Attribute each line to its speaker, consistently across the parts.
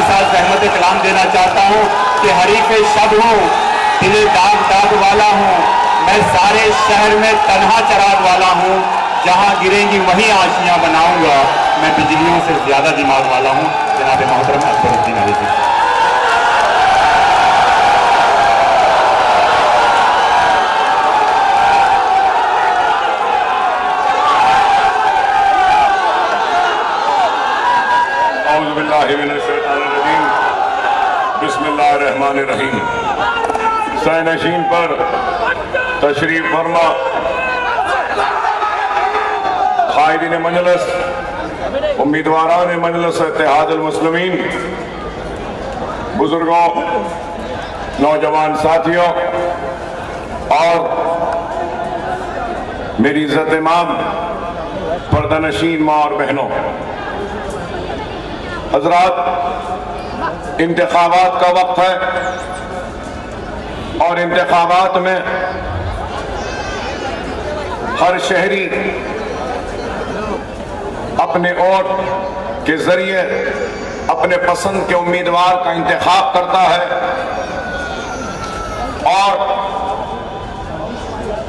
Speaker 1: साथ सहमत कलाम देना चाहता हूँ कि हरीफ शब हूँ, दिले दाग दाग वाला हूँ, मैं सारे शहर में तन्हा चराग वाला हूँ, जहाँ गिरेंगी वहीं आशियाँ बनाऊंगा, मैं बिजलियों से ज्यादा दिमाग वाला हूँ। जनाब मोहतरम अकबरुद्दीन अली जी।
Speaker 2: बिस्मिल्लाहिर्रहमानिर्रहीम। सैनशीन पर तशरीफ फरमा कायदीन मजलिस, उम्मीदवारान मजलिस इत्तेहादुल मुस्लिमीन, बुजुर्गों, नौजवान साथियों और मेरी इज्जत इमाम पर्दानशीन माँ और बहनों, हजरात, इंतखाबात का वक्त है और इंतखाबात में हर शहरी अपने वोट के जरिए अपने पसंद के उम्मीदवार का इंतखाब करता है और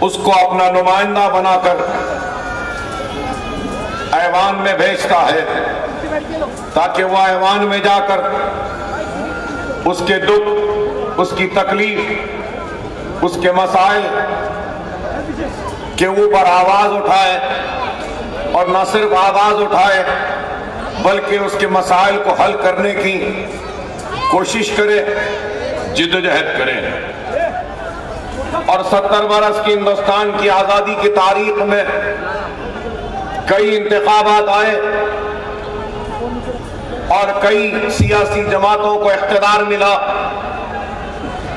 Speaker 2: उसको अपना नुमाइंदा बनाकर ऐवान में भेजता है, ताकि वह ऐवान में जाकर उसके दुख, उसकी तकलीफ, उसके मसाइल के ऊपर आवाज उठाए और न सिर्फ आवाज उठाए बल्कि उसके मसाइल को हल करने की कोशिश करे, जिद्दोजहद करे। और 70 बरस की हिंदुस्तान की आजादी की तारीख में कई इंतखाबात आए और कई सियासी जमातों को इख्तिदार मिला,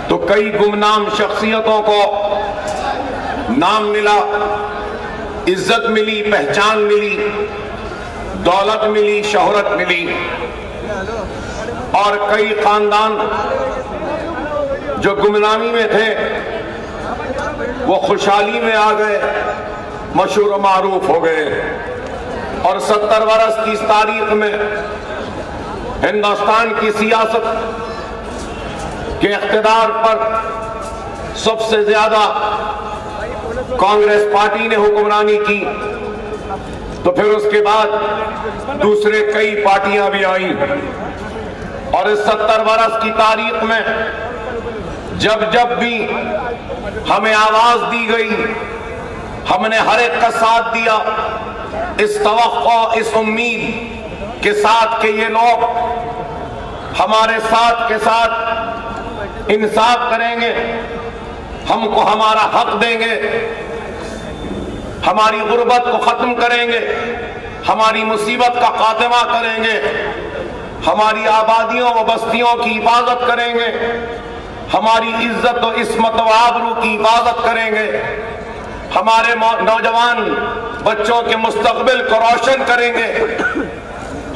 Speaker 2: तो कई गुमनाम शख्सियतों को नाम मिला, इज्जत मिली, पहचान मिली, दौलत मिली, शोहरत मिली, और कई खानदान जो गुमनामी में थे वो खुशहाली में आ गए, मशहूर मारूफ हो गए। और 70 बरस की इस तारीख में हिंदुस्तान की सियासत के इख्तिदार पर सबसे ज्यादा कांग्रेस पार्टी ने हुक्मरानी की, तो फिर उसके बाद दूसरे कई पार्टियां भी आई। और इस 70 बरस की तारीख में जब जब भी हमें आवाज दी गई, हमने हर एक का साथ दिया, इस तवक्को, इस उम्मीद के साथ कि ये लोग हमारे साथ के साथ इंसाफ करेंगे, हमको हमारा हक देंगे, हमारी गुर्बत को खत्म करेंगे, हमारी मुसीबत का खात्मा करेंगे, हमारी आबादियों व बस्तियों की हिफाजत करेंगे, हमारी इज्जत और इस्मत व आबरू की हिफाजत करेंगे, हमारे नौजवान बच्चों के मुस्तकबिल को रोशन करेंगे,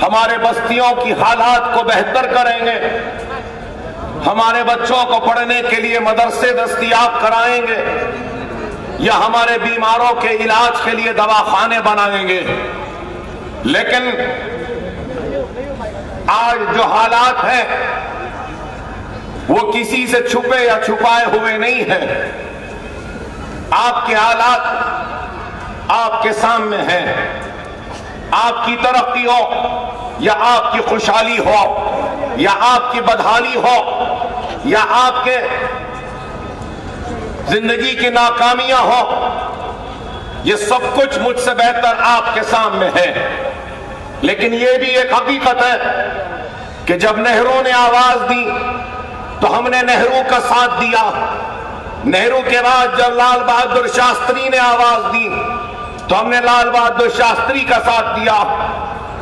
Speaker 2: हमारे बस्तियों की हालात को बेहतर करेंगे, हमारे बच्चों को पढ़ने के लिए मदरसे दस्तयाब कराएंगे, या हमारे बीमारों के इलाज के लिए दवाखाने बनाएंगे। लेकिन आज जो हालात हैं वो किसी से छुपे या छुपाए हुए नहीं हैं। आपके हालात आपके सामने हैं। आपकी तरक्की हो या आपकी खुशहाली हो या आपकी बदहाली हो या आपके जिंदगी की नाकामियां हो, ये सब कुछ मुझसे बेहतर आपके सामने है। लेकिन ये भी एक हकीकत है कि जब नेहरू ने आवाज दी तो हमने नेहरू का साथ दिया। नेहरू के बाद जब लाल बहादुर शास्त्री ने आवाज दी तो हमने लाल बहादुर शास्त्री का साथ दिया।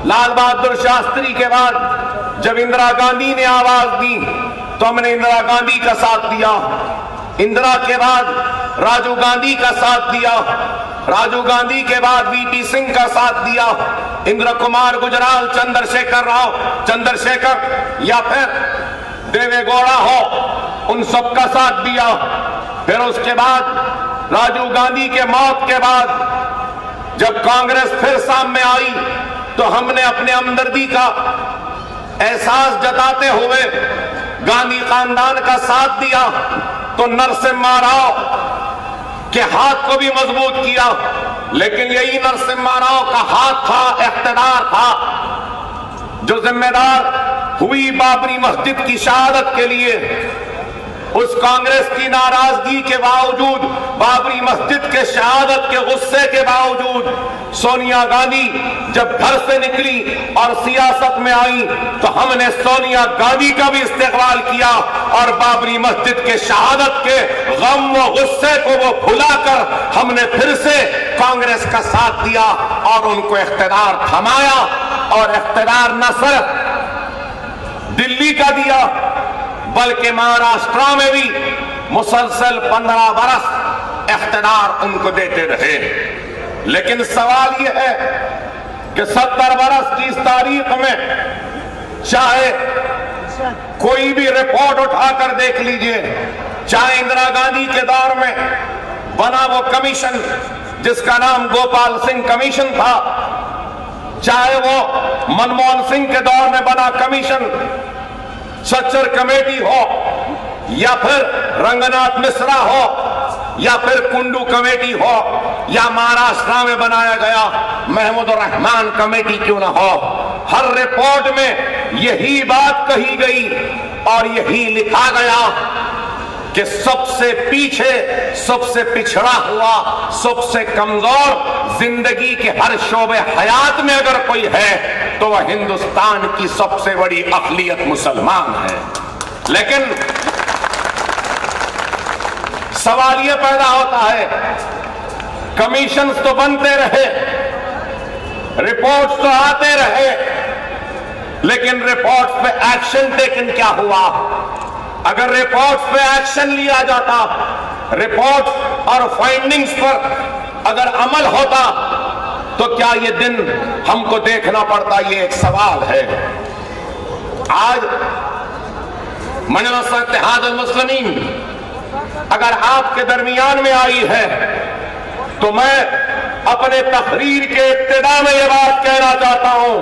Speaker 2: लाल बहादुर शास्त्री के बाद जब इंदिरा गांधी ने आवाज दी तो हमने इंदिरा गांधी का साथ दिया। इंदिरा के बाद राजीव गांधी का साथ दिया। राजीव गांधी के बाद वीपी सिंह का साथ दिया। इंद्र कुमार गुजराल, चंद्रशेखर राव, चंद्रशेखर या फिर देवेगौड़ा हो, उन सब का साथ दिया। फिर उसके बाद राजीव गांधी के मौत के बाद जब कांग्रेस फिर सामने आई तो हमने अपने हमदर्दी का एहसास जताते हुए गांधी खानदान का साथ दिया तो नरसिम्हा राव के हाथ को भी मजबूत किया। लेकिन यही नरसिम्हा राव का हाथ था, इख्तिदार था, जो जिम्मेदार हुई बाबरी मस्जिद की शहादत के लिए। उस कांग्रेस की नाराजगी के बावजूद, बाबरी मस्जिद के शहादत के गुस्से के बावजूद सोनिया गांधी जब घर से निकली और सियासत में आई तो हमने सोनिया गांधी का भी इस्तेकबाल किया और बाबरी मस्जिद के शहादत के गम व गुस्से को वो भुलाकर हमने फिर से कांग्रेस का साथ दिया और उनको इख्तिदार थमाया। और इख्तिदार न सिर्फ दिल्ली का दिया बल्कि महाराष्ट्र में भी मुसलसल 15 बरस इख्तिदार उनको देते रहे। लेकिन सवाल यह है कि 70 बरस की इस तारीख में चाहे कोई भी रिपोर्ट उठाकर देख लीजिए, चाहे इंदिरा गांधी के दौर में बना वो कमीशन जिसका नाम गोपाल सिंह कमीशन था, चाहे वो मनमोहन सिंह के दौर में बना कमीशन सच्चर कमेटी हो, या फिर रंगनाथ मिश्रा हो, या फिर कुंडू कमेटी हो, या महाराष्ट्र में बनाया गया महमूदुर रहमान कमेटी क्यों ना हो, हर रिपोर्ट में यही बात कही गई और यही लिखा गया कि सबसे पीछे, सबसे पिछड़ा हुआ, सबसे कमजोर जिंदगी के हर शोबे हयात में अगर कोई है तो वह हिंदुस्तान की सबसे बड़ी अक़लियत मुसलमान है। लेकिन सवाल यह पैदा होता है, कमीशंस तो बनते रहे, रिपोर्ट्स तो आते रहे, लेकिन रिपोर्ट्स पे एक्शन टेकन क्या हुआ? अगर रिपोर्ट्स पे एक्शन लिया जाता, रिपोर्ट्स और फाइंडिंग्स पर अगर अमल होता तो क्या ये दिन हमको देखना पड़ता? ये एक सवाल है। आज मजलिस इत्तेहाद अल-मुस्लिमीन अगर आपके दरमियान में आई है तो मैं अपने तकरीर के इब्तिदा में ये बात कहना चाहता हूं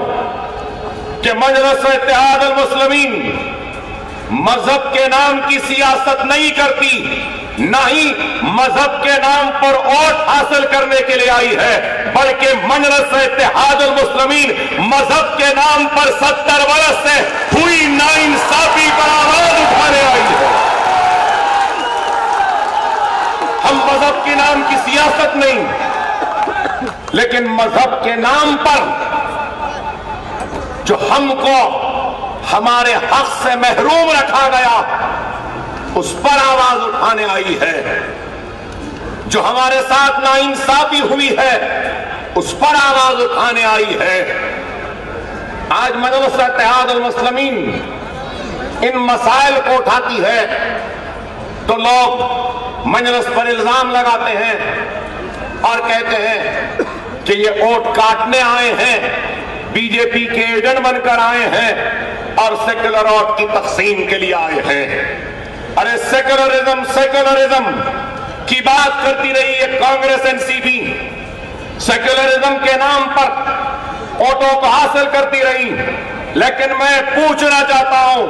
Speaker 2: कि मजलिस इत्तेहाद अल-मुस्लिमीन मजहब के नाम की सियासत नहीं करती, ना ही मजहब के नाम पर वोट हासिल करने के लिए आई है, बल्कि मजलिस इत्तेहाद अल-मुस्लिमीन मजहब के नाम पर 70 बरस से हुई नाइंसाफी पर आवाज उठाने आई है। हम मजहब के नाम की सियासत नहीं, लेकिन मजहब के नाम पर जो हमको हमारे हक से महरूम रखा गया उस पर आवाज उठाने आई है। जो हमारे साथ नाइंसाफी हुई है उस पर आवाज उठाने आई है। आज मजलिस इत्तेहाद अल-मुस्लिमीन इन मसाइल को उठाती है तो लोग मजलिस पर इल्जाम लगाते हैं और कहते हैं कि ये वोट काटने आए हैं, बीजेपी के एजेंट बनकर आए हैं और सेक्युलर वोट की तकसीम के लिए आए हैं। अरे सेक्युलरिज्म की बात करती रही है कांग्रेस एनसीपी, सेक्युलरिज्म के नाम पर वोटों को हासिल करती रही। लेकिन मैं पूछना चाहता हूं,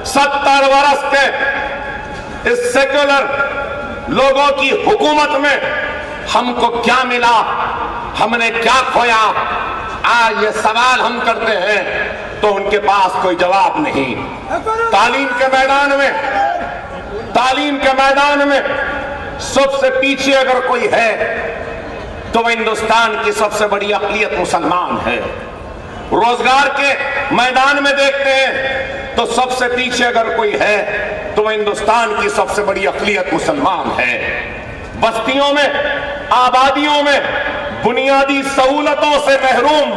Speaker 2: 70 वर्ष के इस सेक्युलर लोगों की हुकूमत में हमको क्या मिला, हमने क्या खोया? आज ये सवाल हम करते हैं तो उनके पास कोई जवाब नहीं। तालीम के मैदान में सबसे पीछे अगर कोई है तो वह हिंदुस्तान की सबसे बड़ी अक़लियत मुसलमान है। रोजगार के मैदान में देखते हैं तो सबसे पीछे अगर कोई है तो वह हिंदुस्तान की सबसे बड़ी अक़लियत मुसलमान है। बस्तियों में, आबादियों में बुनियादी सहूलतों से महरूम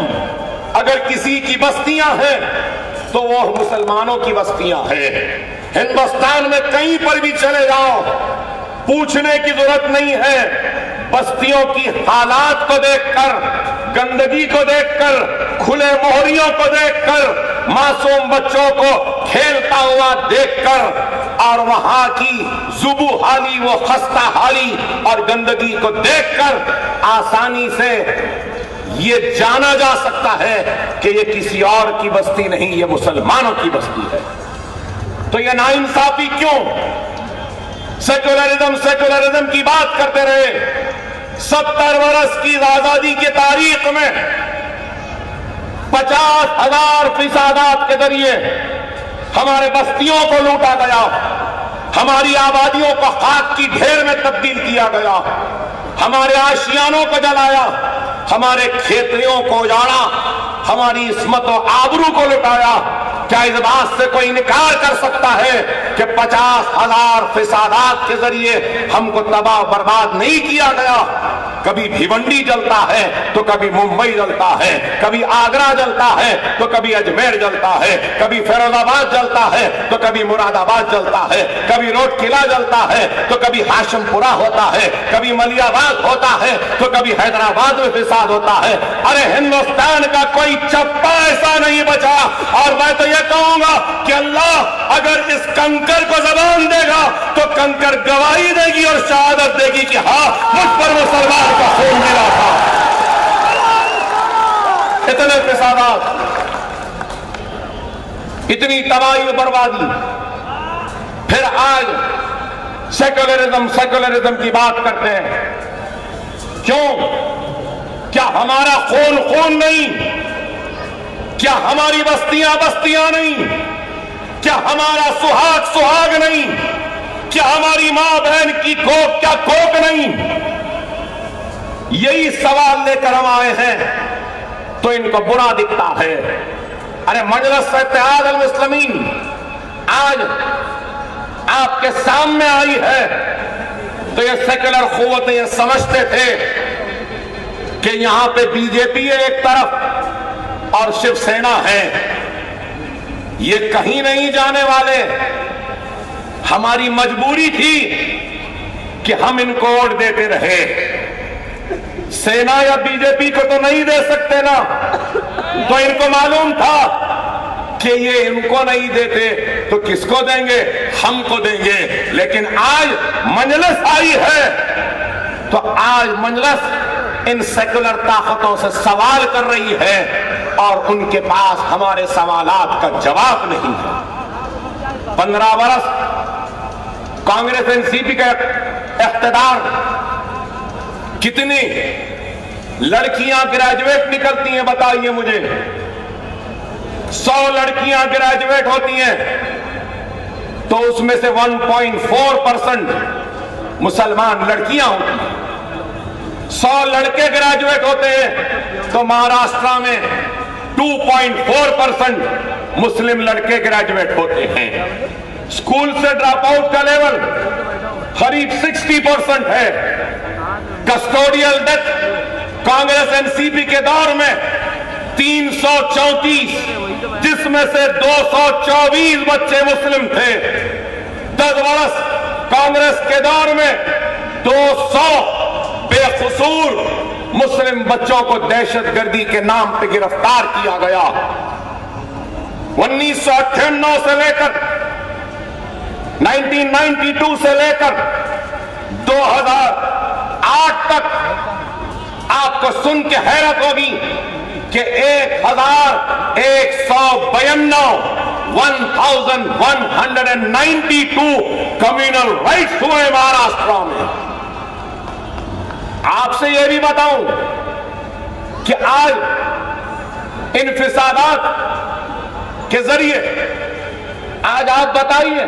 Speaker 2: अगर किसी की बस्तियां हैं तो वो मुसलमानों की बस्तियां हैं। हिंदुस्तान में कहीं पर भी चले जाओ, पूछने की जरूरत नहीं है, बस्तियों की हालात को देखकर, गंदगी को देखकर, खुले मोहरियों को देखकर, मासूम बच्चों को खेलता हुआ देखकर और वहां की जुबू हाली, वो खस्ता हाली और गंदगी को देखकर आसानी से ये जाना जा सकता है कि ये किसी और की बस्ती नहीं, ये मुसलमानों की बस्ती है। तो ये नाइंसाफी क्यों? सेकुलरिज्म की बात करते रहे। 70 वर्ष की आजादी की तारीख में 50,000 फिसादात के जरिए हमारे बस्तियों को लूटा गया, हमारी आबादियों को खाक की ढेर में तब्दील किया गया, हमारे आशियानों को जलाया, हमारे खेतरियों को उजाड़ा, हमारी इस्मत और आबरू को लुटाया। क्या इस बात से कोई इनकार कर सकता है कि 50,000 फिसादात के जरिए हमको तबाह बर्बाद नहीं किया गया? कभी भिवंडी जलता है तो कभी मुंबई जलता है, कभी आगरा जलता है तो कभी अजमेर जलता है, कभी फिरोजाबाद जलता है तो कभी मुरादाबाद जलता है, कभी रोड किला जलता है तो कभी हाशिमपुरा होता है, कभी मलियाबाद होता है तो कभी हैदराबाद में फिसाद होता है। अरे हिंदुस्तान का कोई चप्पा ऐसा नहीं बचा। और मैं तो यह कहूंगा कि अल्लाह अगर इस कंकर को जबान देगा तो कंकर गवाही देगी और शहादत देगी कि हाँ, मुझ पर मुसलमान का खून मिला था। इतने फिसादात, इतनी तबाही और बर्बादी। फिर आज सेकुलरिज्म की बात करते हैं। क्यों? क्या हमारा खून खून नहीं? क्या हमारी बस्तियां बस्तियां नहीं? क्या हमारा सुहाग सुहाग नहीं? क्या हमारी मां बहन की कोख क्या कोख नहीं? यही सवाल लेकर हम आए हैं तो इनको बुरा दिखता है। अरे मजलिस इत्तेहाद अल मुस्लिमीन आज आपके सामने आई है तो ये सेकुलर कुव्वतें ये समझते थे कि यहां पे बीजेपी है एक तरफ और शिवसेना है, ये कहीं नहीं जाने वाले। हमारी मजबूरी थी कि हम इनको वोट देते रहे। सेना या बीजेपी को तो नहीं दे सकते ना, तो इनको मालूम था कि ये इनको नहीं देते तो किसको देंगे? हमको देंगे। लेकिन आज मजलिस आई है तो आज मजलिस इन सेकुलर ताकतों से सवाल कर रही है और उनके पास हमारे सवालात का जवाब नहीं है। 15 वर्ष कांग्रेस एनसीपी का इख्तियार, कितनी लड़कियां ग्रेजुएट निकलती हैं बताइए मुझे? 100 लड़कियां ग्रेजुएट होती हैं तो उसमें से 1.4% मुसलमान लड़कियां होती हैं। 100 लड़के ग्रेजुएट होते हैं तो महाराष्ट्र में 2.4% मुस्लिम लड़के ग्रेजुएट होते हैं। स्कूल से ड्रॉप आउट का लेवल करीब 60% है। कस्टोडियल डेथ कांग्रेस एनसीपी के दौर में 334, जिसमें से 224 बच्चे मुस्लिम थे। 10 वर्ष कांग्रेस के दौर में 200 बेकसूर मुस्लिम बच्चों को दहशतगर्दी के नाम पे गिरफ्तार किया गया। 1998 से लेकर 1992 से लेकर 2008 तक आपको सुन के हैरत होगी कि 1192 कम्युनल राइट्स हुए महाराष्ट्र में। आपसे यह भी बताऊं कि आज इन फिसादात के जरिए आज आप बताइए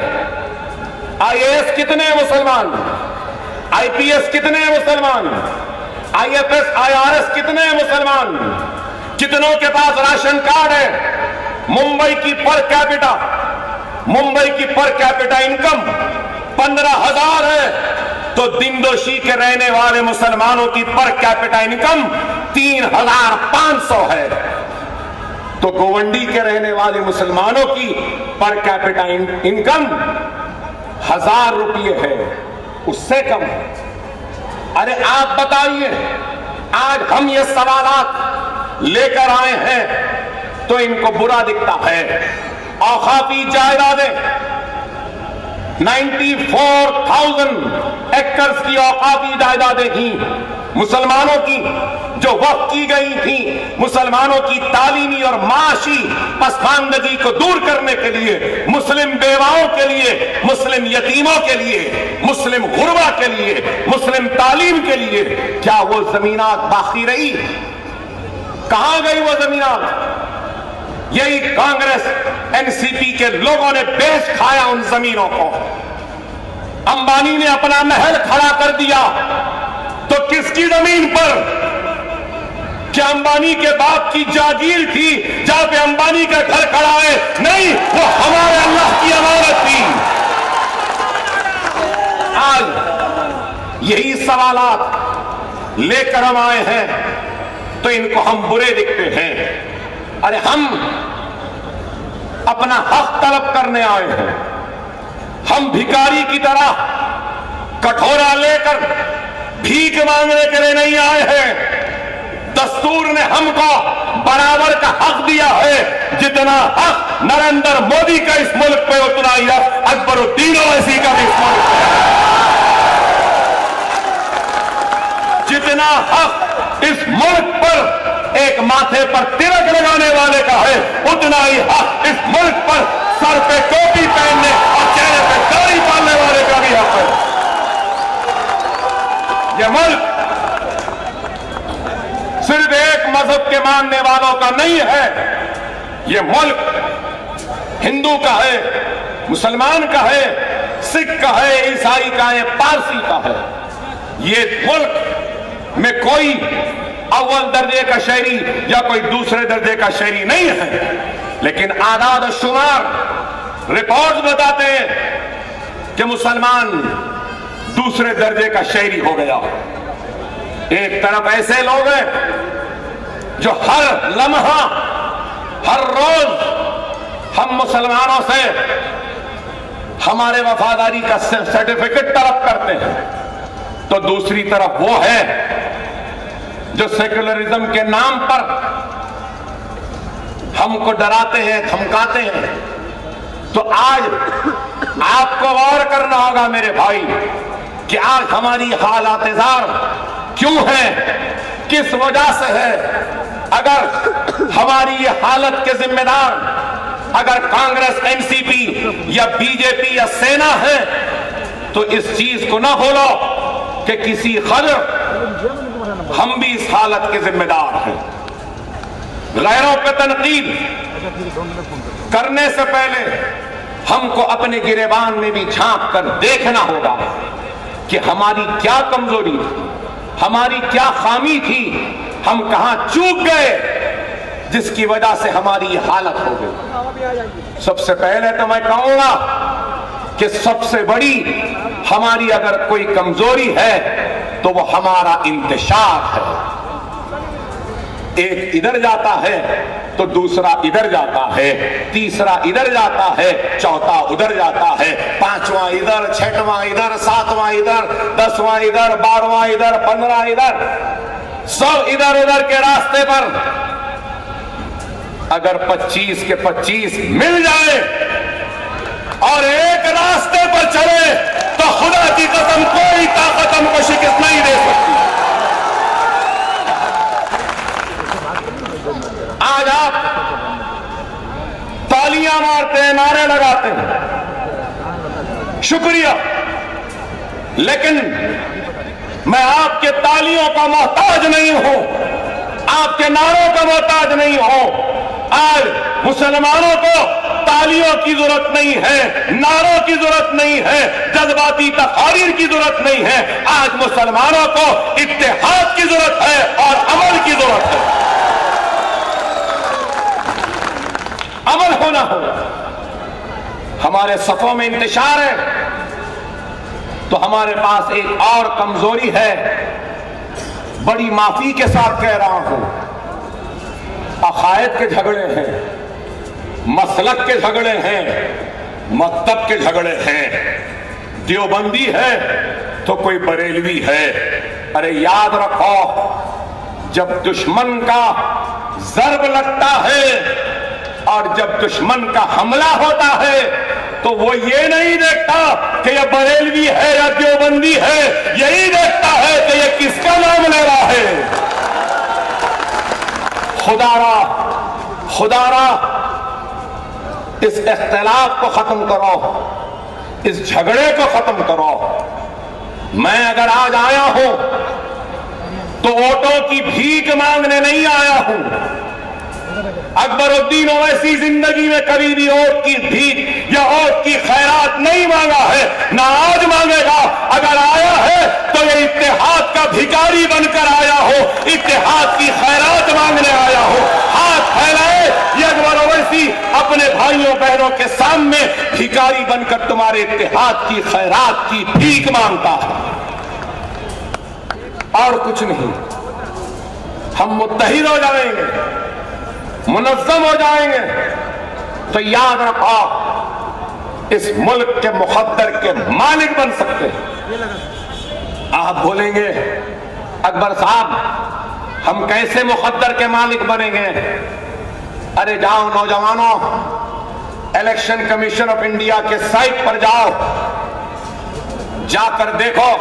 Speaker 2: आईएएस कितने मुसलमान, आईपीएस कितने मुसलमान, आईएफएस आईआरएस कितने मुसलमान, कितनों के पास राशन कार्ड है? मुंबई की पर कैपिटा इनकम 15,000 है तो दिंदोशी के रहने वाले मुसलमानों की पर कैपिटा इनकम 3,500 है। तो गोवंडी के रहने वाले मुसलमानों की पर कैपिटा इनकम 1,000 रुपये है, उससे कम है। अरे आप बताइए, आज हम ये सवालात लेकर आए हैं तो इनको बुरा दिखता है। औकाफी जायदादें 94,000 एकड़ की औकाफी जायदादें थी मुसलमानों की, जो वक्त की गई थी मुसलमानों की तालीमी और माशी पसमानदगी को दूर करने के लिए, मुस्लिम बेवाओं के लिए, मुस्लिम यतीमों के लिए, मुस्लिम गुरबा के लिए, मुस्लिम तालीम के लिए, क्या वो जमीनात बाकी रही? कहां गई वो जमीनात? यही कांग्रेस एनसीपी के लोगों ने बेच खाया उन जमीनों को। अंबानी ने अपना महल खड़ा कर दिया तो किसकी जमीन पर? क्या अंबानी के बाप की जागीर थी जहां पे अंबानी का घर खड़ा है? नहीं, वो हमारे अल्लाह की अमानत थी। आज यही सवालात लेकर हम आए हैं तो इनको हम बुरे दिखते हैं। अरे हम अपना हक तलब करने आए हैं। हम भिखारी की तरह कटोरा लेकर भीख मांगने के लिए नहीं आए हैं। दस्तूर ने हमको बराबर का हक दिया है। जितना हक नरेंद्र मोदी का इस मुल्क पे उतना ही हक अकबरुद्दीन ओवैसी का भी इस मुल्क पे है। जितना हक इस मुल्क पर एक माथे पर तिलक लगाने वाले का है, उतना ही हक इस मुल्क पर सर पे टोपी पहनने और चेहरे पे दाढ़ी पालने वाले का भी हक है। यह मुल्क सिर्फ एक मजहब के मानने वालों का नहीं है। यह मुल्क हिंदू का है, मुसलमान का है, सिख का है, ईसाई का है, पारसी का है। ये मुल्क में कोई अव्वल दर्जे का शहरी या कोई दूसरे दर्जे का शहरी नहीं है, लेकिन आदाद और शुमार रिपोर्ट बताते हैं कि मुसलमान दूसरे दर्जे का शहरी हो गया। एक तरफ ऐसे लोग हैं जो हर लम्हा, हर रोज हम मुसलमानों से हमारे वफादारी का सर्टिफिकेट तलब करते हैं, तो दूसरी तरफ वो है जो सेक्युलरिज्म के नाम पर हमको डराते हैं, धमकाते हैं। तो आज आपको गौर करना होगा मेरे भाई कि आज हमारी हालात-ए-ज़ार क्यों है, किस वजह से है। अगर हमारी ये हालत के जिम्मेदार अगर कांग्रेस, एनसीपी या बीजेपी या सेना है, तो इस चीज को ना भूलो कि किसी कदर हम भी इस हालत के जिम्मेदार हैं। गैरों पे तनकीद करने से पहले हमको अपने गिरेबान में भी झांक कर देखना होगा कि हमारी क्या कमजोरी थी, हमारी क्या खामी थी, हम कहां चूक गए जिसकी वजह से हमारी ये हालत हो गई। सबसे पहले तो मैं कहूंगा कि सबसे बड़ी हमारी अगर कोई कमजोरी है तो वो हमारा इंतशार है। एक इधर जाता है तो दूसरा इधर जाता है, तीसरा इधर जाता है, चौथा उधर जाता है, पांचवां इधर, छठवां इधर, सातवां इधर, 10वां इधर, 12वां इधर, 15 इधर, सब इधर उधर के रास्ते पर अगर 25 के 25 मिल जाए और एक रास्ते पर चले तो खुदा की कसम कोई ताकत हमको शिकस्त नहीं दे सकती। आज आप तालियां मारते हैं, नारे लगाते हैं, शुक्रिया, लेकिन मैं आपके तालियों का मोहताज नहीं हूं, आपके नारों का मोहताज नहीं हूं। आज मुसलमानों को तालियों की जरूरत नहीं है, नारों की जरूरत नहीं है, जज्बाती तकारीर की जरूरत नहीं है। आज मुसलमानों को इत्तेहाद की जरूरत है और अमल की जरूरत है। अमल होना होगा। हमारे सफों में इंतशार है तो हमारे पास एक और कमजोरी है, बड़ी माफी के साथ कह रहा हूं। अकायद के झगड़े हैं, मसलक के झगड़े हैं, मकतब के झगड़े हैं। देवबंदी है तो कोई बरेलवी है। अरे याद रखो, जब दुश्मन का जर्ब लगता है और जब दुश्मन का हमला होता है तो वो ये नहीं देखता कि ये बरेलवी है या देवबंदी है, यही देखता है कि ये किसका नाम ले रहा है। खुदारा इस इख्तिलाफ को खत्म करो, इस झगड़े को खत्म करो। मैं अगर आज आया हूं तो वोटों की भीख मांगने नहीं आया हूं। अकबरुद्दीन ओवैसी जिंदगी में कभी भी वोट की भीख या वोट की खैरात नहीं मांगा है, ना आज मांगेगा। अगर आया है तो ये इत्तेहाद का भिखारी बनकर आया हो, इत्तेहाद की खैरात मांगने आया हो। हाथ फैलाए ये अकबर ओवैसी अपने भाइयों बहनों के सामने भिखारी बनकर तुम्हारे इत्तेहाद की खैरात की भीख मांगता है, और कुछ नहीं। हम मुत्तहिद हो जाएंगे, मुनज़्ज़म हो जाएंगे, तो याद रखो इस मुल्क के मुक़द्दर के मालिक बन सकते हैं। आप बोलेंगे अकबर साहब हम कैसे मुक़द्दर के मालिक बनेंगे? अरे जाओ नौजवानों, इलेक्शन कमीशन ऑफ इंडिया के साइट पर जाओ, जाकर देखो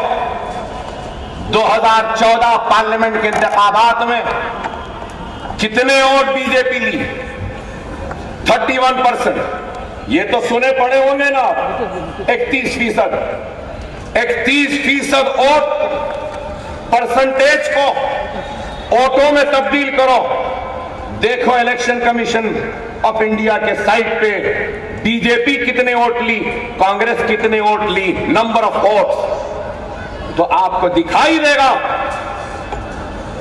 Speaker 2: 2014 पार्लियामेंट के इंतखाबात में कितने वोट बीजेपी ली? 31%। ये तो सुने पड़े होंगे ना, 31%। 31% वोट परसेंटेज को वोटों में तब्दील करो। देखो इलेक्शन कमीशन ऑफ इंडिया के साइट पे बीजेपी कितने वोट ली, कांग्रेस कितने वोट ली, नंबर ऑफ वोट्स, तो आपको दिखाई देगा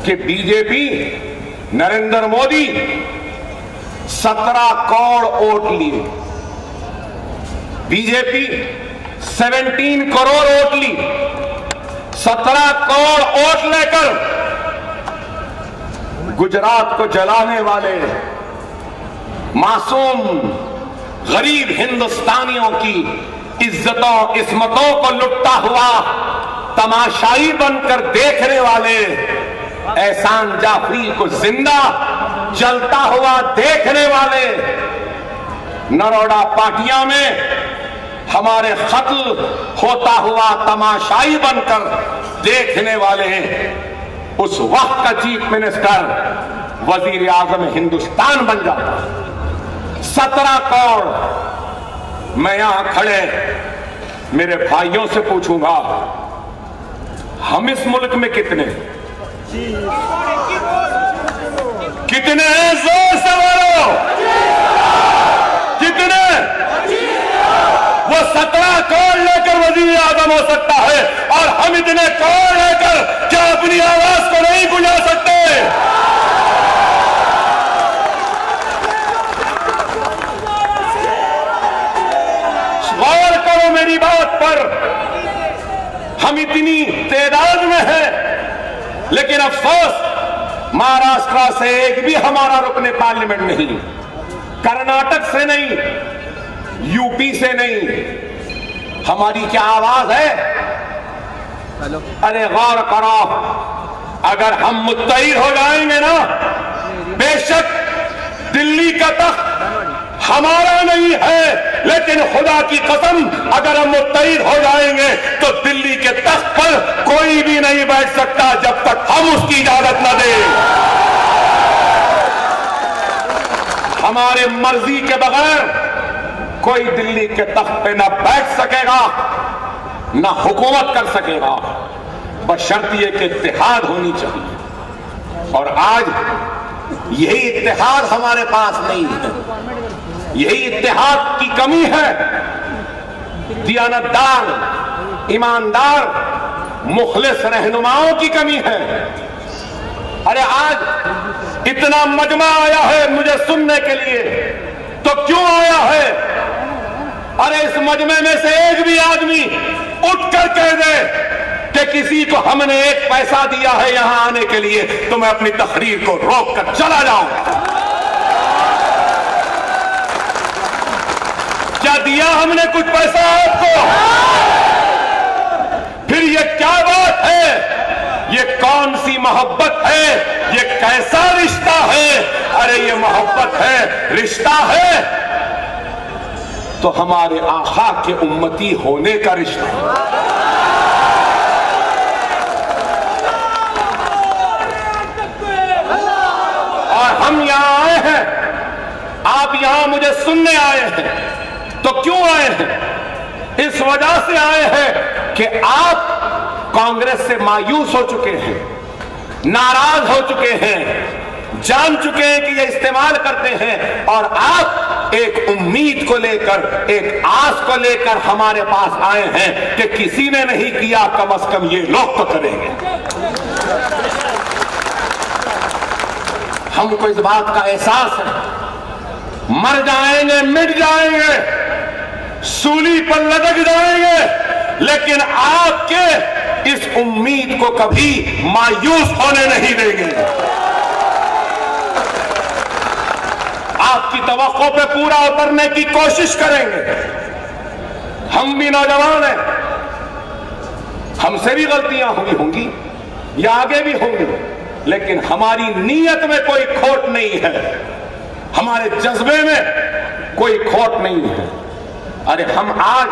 Speaker 2: कि बीजेपी नरेंद्र मोदी 17 करोड़ वोट लिए, बीजेपी 17 करोड़ वोट ली। 17 करोड़ वोट लेकर गुजरात को जलाने वाले मासूम गरीब हिंदुस्तानियों की इज्जतों इस्मतों को लुटता हुआ तमाशाई बनकर देखने वाले एहसान जाफरी को जिंदा जलता हुआ देखने वाले, नरोड़ा पाटिया में हमारे कत्ल होता हुआ तमाशाई बनकर देखने वाले उस वक्त का चीफ मिनिस्टर वजीर आजम हिंदुस्तान बन जाता। 17 करोड़। मैं यहां खड़े मेरे भाइयों से पूछूंगा, हम इस मुल्क में कितने हैं? जोर से बोलो, कितने? वो 17 करोड़ लेकर वजीर आजम हो सकता है, और हम इतने करोड़ लेकर क्या अपनी आवाज को नहीं बुझा सकते? गौर करो मेरी बात पर, हम इतनी तादाद में हैं, लेकिन अफसोस महाराष्ट्र से एक भी हमारा रुकने पार्लियामेंट नहीं, कर्नाटक से नहीं, यूपी से नहीं। हमारी क्या आवाज है? अरे गौर करो, अगर हम मुत्तहिद हो जाएंगे ना, बेशक दिल्ली का तख्त हमारा नहीं है, लेकिन खुदा की कसम अगर हम मुत्तहिद हो जाएंगे तो दिल्ली के तख्त पर कोई भी नहीं बैठ सकता जब तक हम उसकी इजाजत न दें। हमारे मर्जी के बगैर कोई दिल्ली के तख्त पे न बैठ सकेगा, न हुकूमत कर सकेगा, बशर्ते ये कि इत्तेहाद होनी चाहिए। और आज यही इत्तेहाद हमारे पास नहीं है, यही इत्तेहाद की कमी है। दियानतदार, ईमानदार, मुखलिस रहनुमाओं की कमी है। अरे आज इतना मजमा आया है मुझे सुनने के लिए, तो क्यों आया है? अरे इस मजमे में से एक भी आदमी उठकर कह दे कि किसी को हमने एक पैसा दिया है यहां आने के लिए, तो मैं अपनी तकरीर को रोक कर चला जाऊंगा। क्या दिया हमने कुछ पैसा आपको? फिर ये क्या बात है? ये कौन सी मोहब्बत है? ये कैसा रिश्ता है? अरे ये मोहब्बत है, रिश्ता है तो हमारे आका के उम्मती होने का रिश्ता है। और हम यहां आए हैं, आप यहां मुझे सुनने आए हैं, तो क्यों आए हैं? इस वजह से आए हैं कि आप कांग्रेस से मायूस हो चुके हैं, नाराज हो चुके हैं, जान चुके हैं कि ये इस्तेमाल करते हैं, और आप एक उम्मीद को लेकर, एक आस को लेकर हमारे पास आए हैं कि किसी ने नहीं किया, कम से कम ये लोग तो करेंगे। हमको इस बात का एहसास है, मर जाएंगे, मिट जाएंगे, सूली पर लटक जाएंगे, लेकिन आपके इस उम्मीद को कभी मायूस होने नहीं देंगे। आपकी तवक्को पे पूरा उतरने की कोशिश करेंगे। हम भी नौजवान हैं, हमसे भी गलतियां हुई होंगी या आगे भी होंगी, लेकिन हमारी नीयत में कोई खोट नहीं है, हमारे जज्बे में कोई खोट नहीं है। अरे हम आज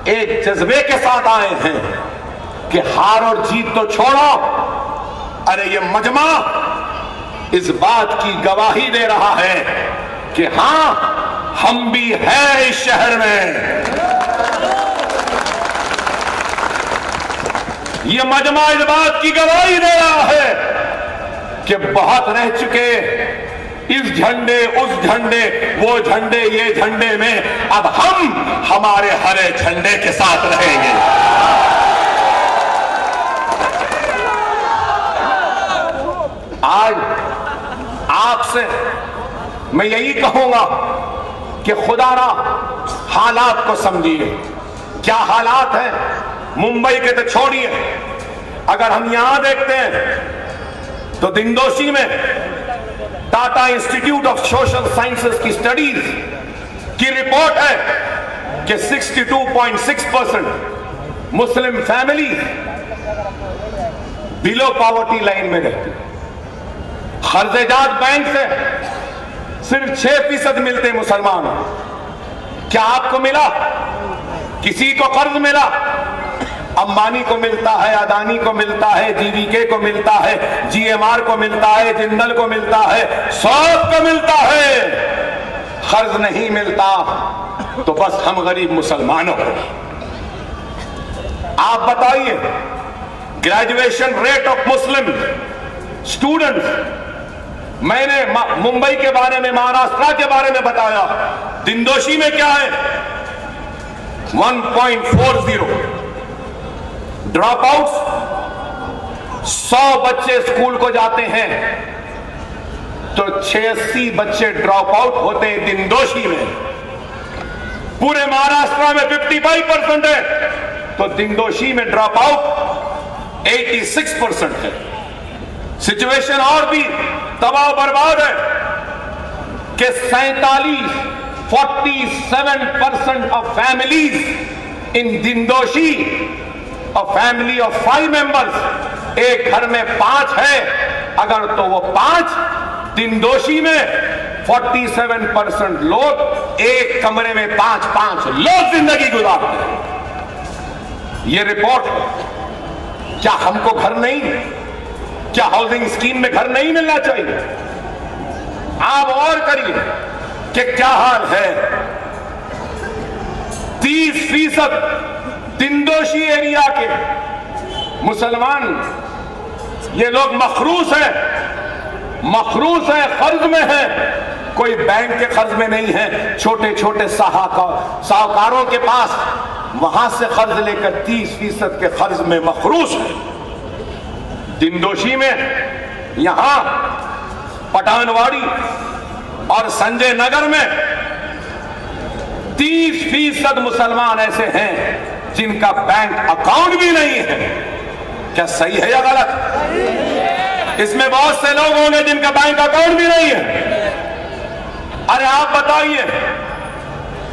Speaker 2: एक जज्बे के साथ आए हैं कि हार और जीत तो छोड़ो, अरे ये मजमा इस बात की गवाही दे रहा है कि हां, हम भी हैं इस शहर में। ये मजमा इस बात की गवाही दे रहा है कि बहुत रह चुके इस झंडे, उस झंडे, वो झंडे, ये झंडे में, अब हम हमारे हरे झंडे के साथ रहेंगे। आज आपसे मैं यही कहूंगा कि खुदारा हालात को समझिए। क्या हालात है मुंबई के तो छोड़िए, अगर हम यहां देखते हैं तो दिंदोशी में Tata institute of social sciences की स्टडीज की रिपोर्ट है कि 62.6% Muslim family below poverty line में रहती। कर्जेजात बैंक से सिर्फ 6% मिलते मुसलमान। क्या आपको मिला? किसी को कर्ज मिला? अंबानी को मिलता है, अदानी को मिलता है, जीवीके को मिलता है, जीएमआर को मिलता है, जिंदल को मिलता है, सबको मिलता है। कर्ज नहीं मिलता तो बस हम गरीब मुसलमानों। आप बताइए, graduation rate of Muslim students, मैंने मुंबई के बारे में, महाराष्ट्र के बारे में बताया, दिंदोशी में क्या है? 1.40 ड्रॉप आउट्स। 100 बच्चे स्कूल को जाते हैं तो 86 बच्चे ड्रॉप आउट होते हैं दिंदोशी में। पूरे महाराष्ट्र में 55% है, तो दिंदोशी में ड्रॉप आउट 86% है। सिचुएशन और भी तबाह बर्बाद है कि 47% of families in Dindoshi, a family of 5 members, एक घर में 5 है, अगर तो वो 5 दिंदोशी में 47% लोग एक कमरे में 5-5 लोग जिंदगी गुजारते हैं। ये रिपोर्ट, क्या हमको घर नहीं, क्या हाउसिंग स्कीम में घर नहीं मिलना चाहिए? आप और करिए कि क्या हाल है। 30% दिंदोशी एरिया के मुसलमान, ये लोग मखरूस हैं, कर्ज में हैं। कोई बैंक के कर्ज में नहीं है, छोटे छोटे साहूकारों के पास, वहां से कर्ज लेकर 30% के कर्ज में मखरूस है। दिंदोशी में, यहां पठानवाड़ी और संजय नगर में 30% मुसलमान ऐसे हैं जिनका बैंक अकाउंट भी नहीं है। क्या सही है या गलत? इसमें बहुत से लोग होंगे जिनका बैंक अकाउंट भी नहीं है। अरे आप बताइए।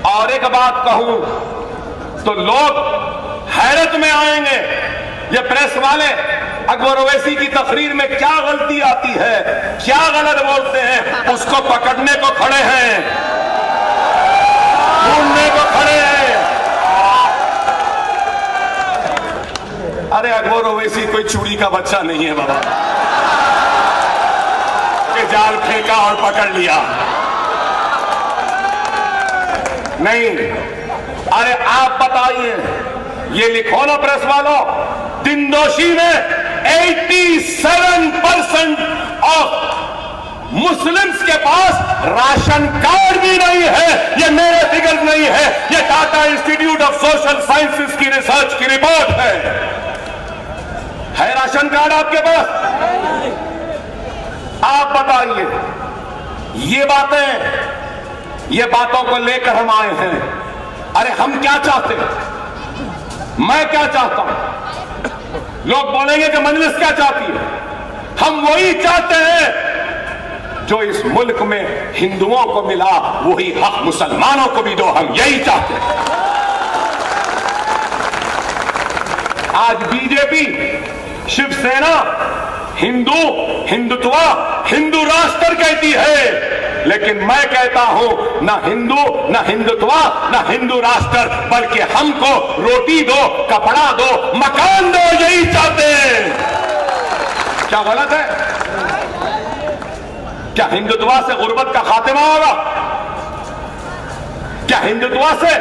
Speaker 2: और एक बात कहूं तो लोग हैरत में आएंगे, ये प्रेस वाले अकबर ओवैसी की तकरीर में क्या गलती आती है, क्या गलत बोलते हैं, उसको पकड़ने को खड़े हैं, ढूंढने को खड़े हैं। अरे अकबर ओवैसी कोई चूड़ी का बच्चा नहीं है बाबा, कि जाल फेंका और पकड़ लिया। नहीं, अरे आप बताइए, ये लिखो ना प्रेस वालों, दिनदोशी में 87% ऑफ मुस्लिम्स के पास राशन कार्ड भी नहीं है। ये मेरे फिगर नहीं है, ये Tata institute of social sciences की रिसर्च की रिपोर्ट है राशन कार्ड आपके पास? आप बताइए, ये बातों को लेकर हम आए हैं। अरे हम क्या चाहते हैं, मैं क्या चाहता हूं? लोग बोलेंगे कि मजलिस क्या चाहती है। हम वही चाहते हैं जो इस मुल्क में हिंदुओं को मिला, वही हक मुसलमानों को भी दो। हम यही चाहते हैं। आज बीजेपी, शिवसेना हिंदुत्व, हिंदू राष्ट्र कहती है, लेकिन मैं कहता हूं ना हिंदू, ना हिंदुत्व, ना हिंदू राष्ट्र, बल्कि हमको रोटी दो, कपड़ा दो, मकान दो, यही चाहते हैं। क्या गलत है? क्या हिंदुत्व से गुर्बत का खात्मा होगा? क्या हिंदुत्व से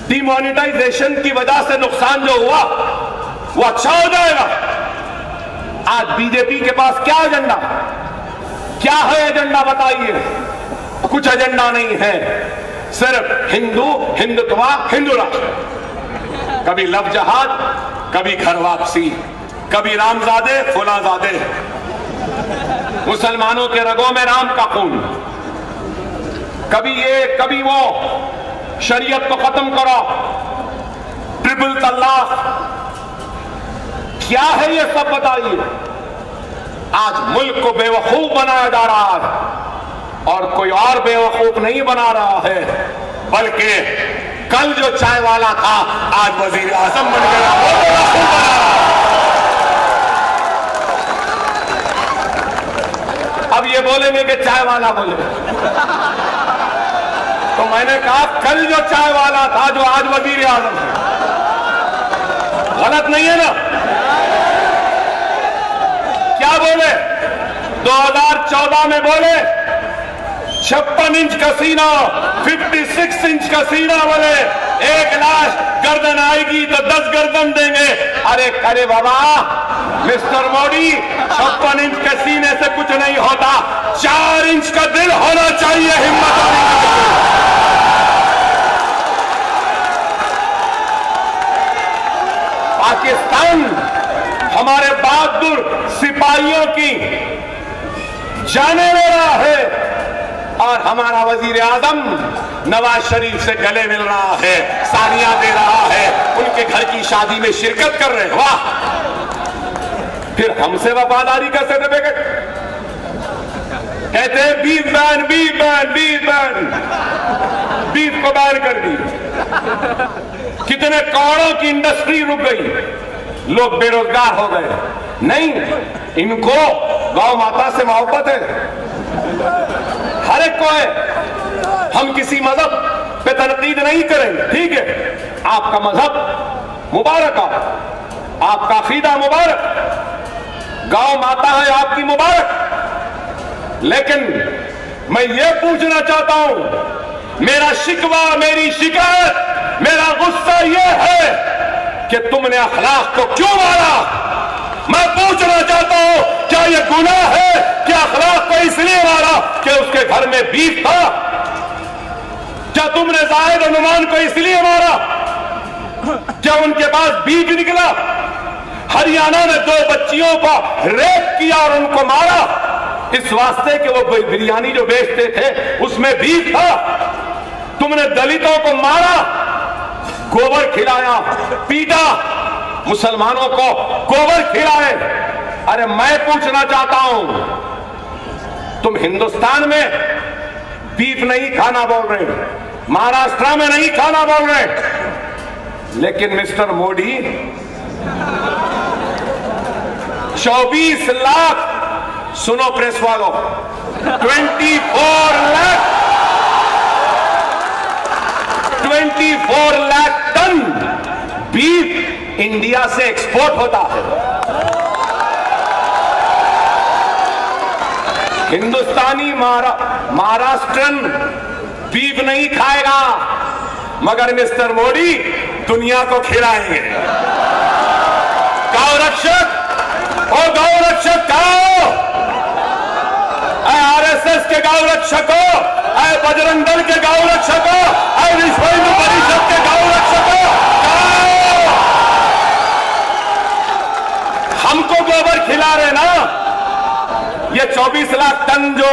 Speaker 2: डिमोनेटाइजेशन की वजह से नुकसान जो हुआ वो अच्छा हो जाएगा? आज बीजेपी के पास क्या एजेंडा, क्या है एजेंडा बताइए? कुछ एजेंडा नहीं है, सिर्फ हिंदुत्व, हिंदू राष्ट्र। कभी लव जहाज, कभी घर वापसी, कभी रामजादे फुलाजादे, मुसलमानों के रगों में राम का खून, कभी ये कभी वो, शरीयत को खत्म करो, ट्रिपल तलाक, क्या है ये सब बताइए? आज मुल्क को बेवकूफ बनाया जा रहा है और कोई और बेवकूफ नहीं बना रहा है, बल्कि कल जो चाय वाला था आज वजीर आजम बन गया, वो बेवकूफ बना रहा है। अब ये बोलेंगे कि चाय वाला बोले, तो मैंने कहा कल जो चाय वाला था जो आज वजीर आजम है, गलत नहीं है ना? क्या बोले? 2014 में बोले 56 इंच का सीना, 56 इंच का सीना, बोले 1 लाश गर्दन आएगी तो 10 गर्दन देंगे। अरे बाबा मिस्टर मोदी, 56 इंच के सीने से कुछ नहीं होता, 4 इंच का दिल होना चाहिए, हिम्मत होनी चाहिए। पाकिस्तान हमारे बहादुर सिपाहियों की जाने ले रहा है और हमारा वजीर आजम नवाज शरीफ से गले मिल रहा है, साड़ियां दे रहा है, उनके घर की शादी में शिरकत कर रहे हैं। वाह! फिर हमसे वफादारी का सर्टिफिकेट, कहते हैं beef ban, beef ban, beef ban, beef को बैन कर दी। कितने करोड़ों की इंडस्ट्री रुक गई, लोग बेरोजगार हो गए। नहीं, इनको गौ माता से मोहब्बत है, हर एक को है। हम किसी मजहब पे तनकीद नहीं करेंगे, ठीक है, आपका मजहब मुबारक, आपका अकीदा मुबारक, गौ माता है आपकी मुबारक, लेकिन मैं ये पूछना चाहता हूं, मेरा शिकवा, मेरी शिकायत, मेरा गुस्सा ये है कि तुमने अखलाक को क्यों मारा? मैं पूछना चाहता हूं, क्या यह गुनाह है कि अखलाक को इसलिए मारा कि उसके घर में बीफ था? क्या तुमने जाहिद और नुमान को इसलिए मारा क्या उनके पास बीफ निकला? हरियाणा में 2 बच्चियों का रेप किया और उनको मारा इस वास्ते कि वो बिरयानी जो बेचते थे उसमें बीफ था। तुमने दलितों को मारा, गोबर खिलाया, पीटा, मुसलमानों को गोबर खिलाए। अरे मैं पूछना चाहता हूं, तुम हिंदुस्तान में बीफ नहीं खाना बोल रहे, महाराष्ट्र में नहीं खाना बोल रहे, लेकिन मिस्टर मोदी 24 लाख, सुनो प्रेस वालों, 24 लाख टन बीफ इंडिया से एक्सपोर्ट होता है। हिंदुस्तानी महाराष्ट्रन बीफ नहीं खाएगा, मगर मिस्टर मोदी दुनिया को खिलाएंगे। गौ रक्षक, ओ गौ रक्षक गाओ, आरएसएस के गौ रक्षकों, बजरंग दल के गौ रक्षकों, विश्व हिंदू परिषद के गौ रक्षकों, हमको गोबर खिला रहे ना। ये 24 लाख टन जो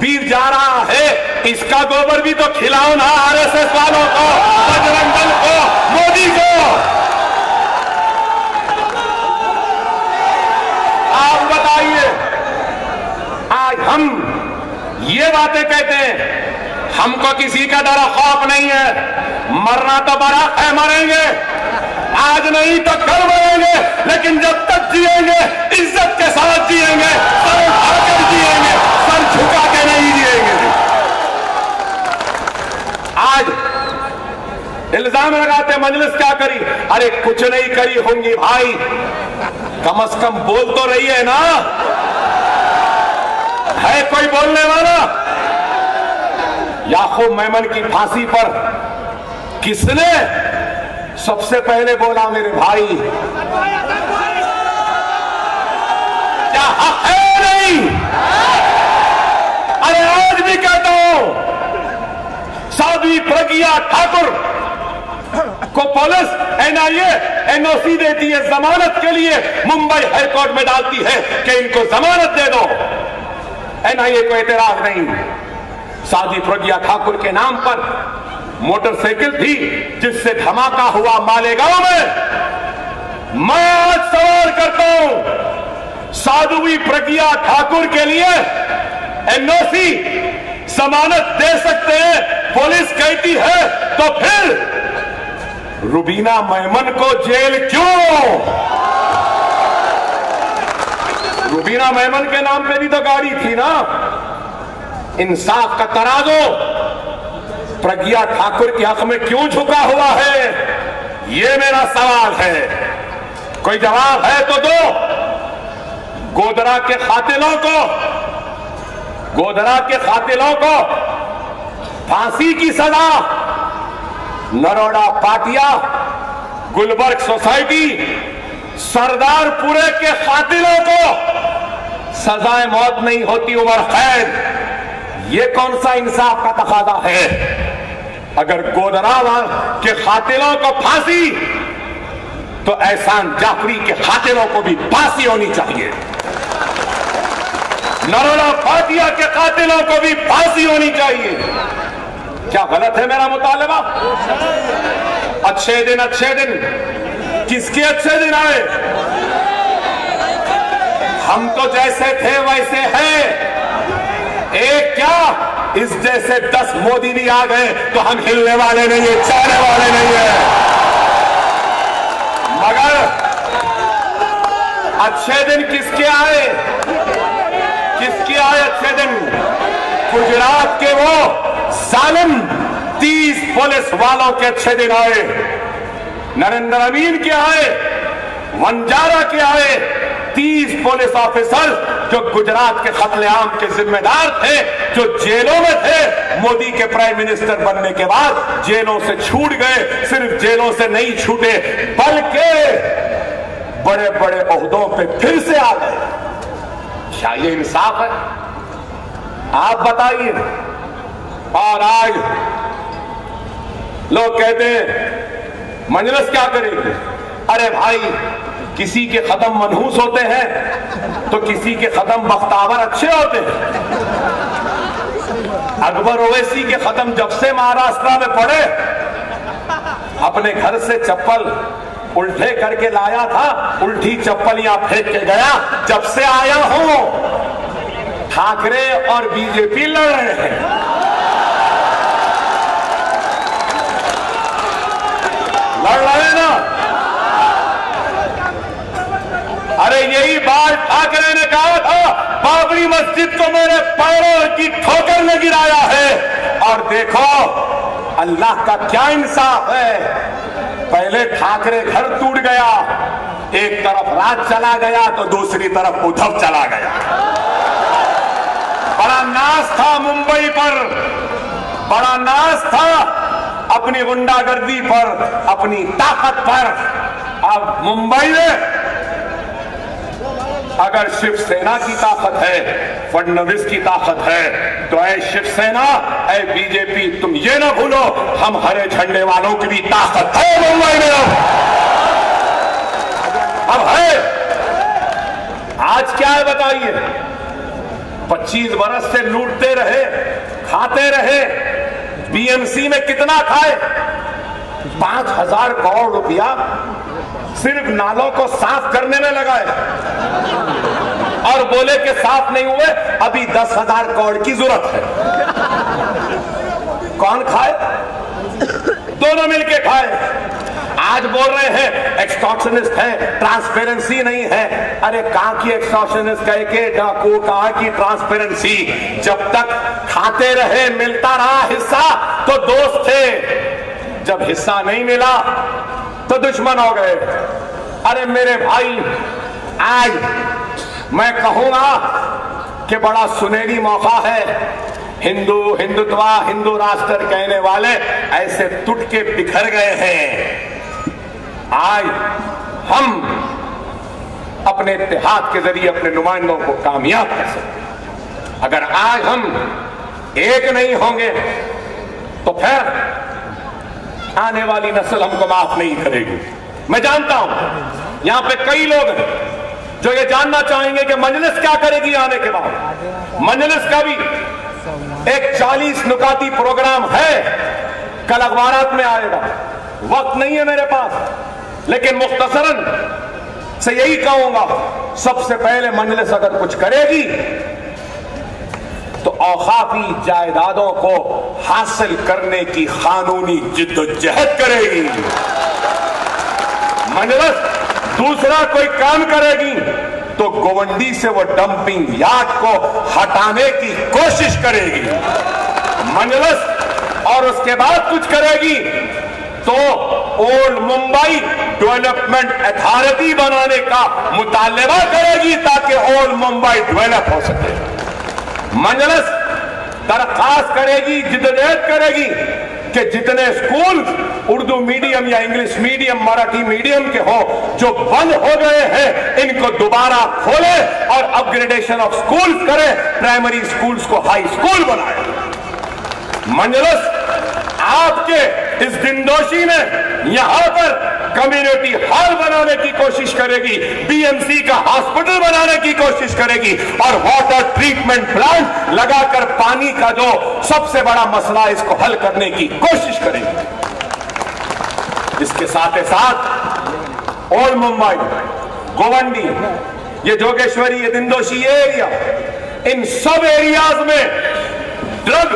Speaker 2: बीफ जा रहा है, इसका गोबर भी तो खिलाओ ना आरएसएस वालों को, बजरंग दल को, मोदी को। आप बताइए, आज हम ये बातें कहते हैं, हमको किसी का डर खौफ नहीं है, मरना तो बड़ा है, मरेंगे आज नहीं तो कल मरेंगे, लेकिन जब तक जिएंगे इज्जत के साथ जिएंगे, सर उठाकर जिएंगे, सर झुका के नहीं जिएंगे। आज इल्जाम लगाते मजलिस क्या करी, अरे कुछ नहीं करी होंगी भाई, कम से कम बोल तो रही है ना, है कोई बोलने वाला? याकूब मेमन की फांसी पर किसने सबसे पहले बोला मेरे भाई? क्या हक है नहीं? अरे आज भी कहता हूं, साध्वी प्रज्ञा ठाकुर को पुलिस एनआईए एनओसी देती है जमानत के लिए, मुंबई हाईकोर्ट में डालती है कि इनको जमानत दे दो, एनआईए को एतराज नहीं। साध्वी प्रज्ञा ठाकुर के नाम पर मोटरसाइकिल थी जिससे धमाका हुआ मालेगांव में। मैं आज सवाल करता हूं, साध्वी प्रज्ञा ठाकुर के लिए एनओसी जमानत दे सकते हैं, पुलिस कहती है, तो फिर रुबीना मेमन को जेल क्यों? रुबीना मेमन के नाम पे भी तो गाड़ी थी ना। इंसाफ का तराजू प्रज्ञा ठाकुर के हक में क्यों झुका हुआ है, ये मेरा सवाल है। कोई जवाब है तो दो। गोधरा के कातिलों को फांसी की सजा, नरोड़ा पाटिया, गुलबर्ग सोसाइटी, सरदारपुरे के कातिलों को सजाए मौत नहीं होती, उम्र कैद। ये कौन सा इंसाफ का तकाजा है? अगर गोधरावाल के कातिलों को फांसी, तो एहसान जाफरी के कातिलों को भी फांसी होनी चाहिए, नरोड़ा पाटिया के कातिलों को भी फांसी होनी चाहिए। क्या गलत है मेरा मुतालबा? अच्छे दिन किसके अच्छे दिन आए? हम तो जैसे थे वैसे हैं। एक क्या, इस जैसे 10 मोदी नहीं आ गए तो हम हिलने वाले नहीं है, चलने वाले नहीं है। मगर अच्छे दिन किसके आए? अच्छे दिन गुजरात के वो जालिम 30 पुलिस वालों के अच्छे दिन आए, नरेंद्र अमीन के आए, वंजारा के आए, 30 पुलिस ऑफिसर जो गुजरात के कत्लेआम के जिम्मेदार थे, जो जेलों में थे, मोदी के प्राइम मिनिस्टर बनने के बाद जेलों से छूट गए। सिर्फ जेलों से नहीं छूटे, बल्कि बड़े बड़े ओहदों पे फिर से आ गए। क्या ये इंसाफ है? आप बताइए। और आज लोग कहते हैं मजलिस क्या करेगी? अरे भाई, किसी के कदम मनहूस होते हैं तो किसी के कदम बख्तावर अच्छे होते हैं। अकबर ओवैसी के कदम जब से महाराष्ट्र में पड़े, अपने घर से चप्पल उल्टे करके लाया था, उल्टी चप्पल यहां फेंक के गया। जब से आया हूं, ठाकरे और बीजेपी लड़ रहे हैं। लड़ रहे ना? अरे यही बात ठाकरे ने कहा था, बाबरी मस्जिद को मेरे पैरों की ठोकर ने गिराया है। और देखो अल्लाह का क्या इंसाफ है। पहले ठाकरे घर टूट गया, एक तरफ राज चला गया तो दूसरी तरफ उद्धव चला गया। बड़ा नाज था मुंबई पर, बड़ा नाज था अपनी गुंडागर्दी पर, अपनी ताकत पर। अब मुंबई में अगर शिवसेना की ताकत है, फडणवीस की ताकत है, तो ऐ शिवसेना, ऐ बीजेपी, तुम ये ना भूलो हम हरे झंडे वालों की भी ताकत है मुंबई में। अब है, आज क्या है बताइए? 25 बरस से लूटते रहे, खाते रहे, बीएमसी में कितना खाए? 5,000 करोड़ रुपया सिर्फ नालों को साफ करने में लगाए और बोले कि साफ नहीं हुए, अभी 10,000 करोड़ की जरूरत है। कौन खाए? दोनों मिलके खाए। आज बोल रहे हैं एक्सटॉर्शनिस्ट है, ट्रांसपेरेंसी नहीं है। अरे कहां की एक्सटॉर्शनिस्ट, कह के डाकू, कहां की ट्रांसपेरेंसी? जब तक खाते रहे, मिलता रहा हिस्सा तो दोस्त थे, जब हिस्सा नहीं मिला तो दुश्मन हो गए। अरे मेरे भाई, आज मैं कहूंगा कि बड़ा सुनहरी मौका है। हिंदू, हिंदुत्व, हिंदू राष्ट्र कहने वाले ऐसे टूट के बिखर गए हैं। आज हम अपने इत्तेहाद के जरिए अपने नुमाइंदों को कामयाब कर सकते। अगर आज हम एक नहीं होंगे तो फिर आने वाली नस्ल हमको माफ नहीं करेगी। मैं जानता हूं यहां पे कई लोग हैं जो ये जानना चाहेंगे कि मजलिस क्या करेगी आने के बाद। मजलिस का भी एक 40 नुकाती प्रोग्राम है, कल अखबारात में आएगा। वक्त नहीं है मेरे पास, लेकिन मुख्तसरन से यही कहूंगा, सबसे पहले मजलिस अगर कुछ करेगी तो औकाफी जायदादों को हासिल करने की कानूनी जिद्दोजहद करेगी। मजलिस दूसरा कोई काम करेगी तो गोवंडी से वो डंपिंग यार्ड को हटाने की कोशिश करेगी। मजलिस और उसके बाद कुछ करेगी तो ओल्ड मुंबई डेवलपमेंट अथॉरिटी बनाने का मुतालबा करेगी ताकि ओल्ड मुंबई डेवलप हो सके। मजलिस दरखास्त करेगी, जिद्दोजहद करेगी कि जितने स्कूल उर्दू मीडियम या इंग्लिश मीडियम, मराठी मीडियम के हो जो बंद हो गए हैं, इनको दोबारा खोले और अपग्रेडेशन ऑफ स्कूल करे, प्राइमरी स्कूल्स को हाई स्कूल बनाए। मजलिस आपके इस दिनदोशी में यहां पर कम्युनिटी हॉल बनाने की कोशिश करेगी, बीएमसी का हॉस्पिटल बनाने की कोशिश करेगी और वाटर ट्रीटमेंट प्लांट लगाकर पानी का जो सबसे बड़ा मसला है इसको हल करने की कोशिश करेगी। इसके साथ ही साथ ओल्ड मुंबई, गोवंडी, ये जोगेश्वरी, ये दिनदोशी एरिया, इन सब एरियाज में ड्रग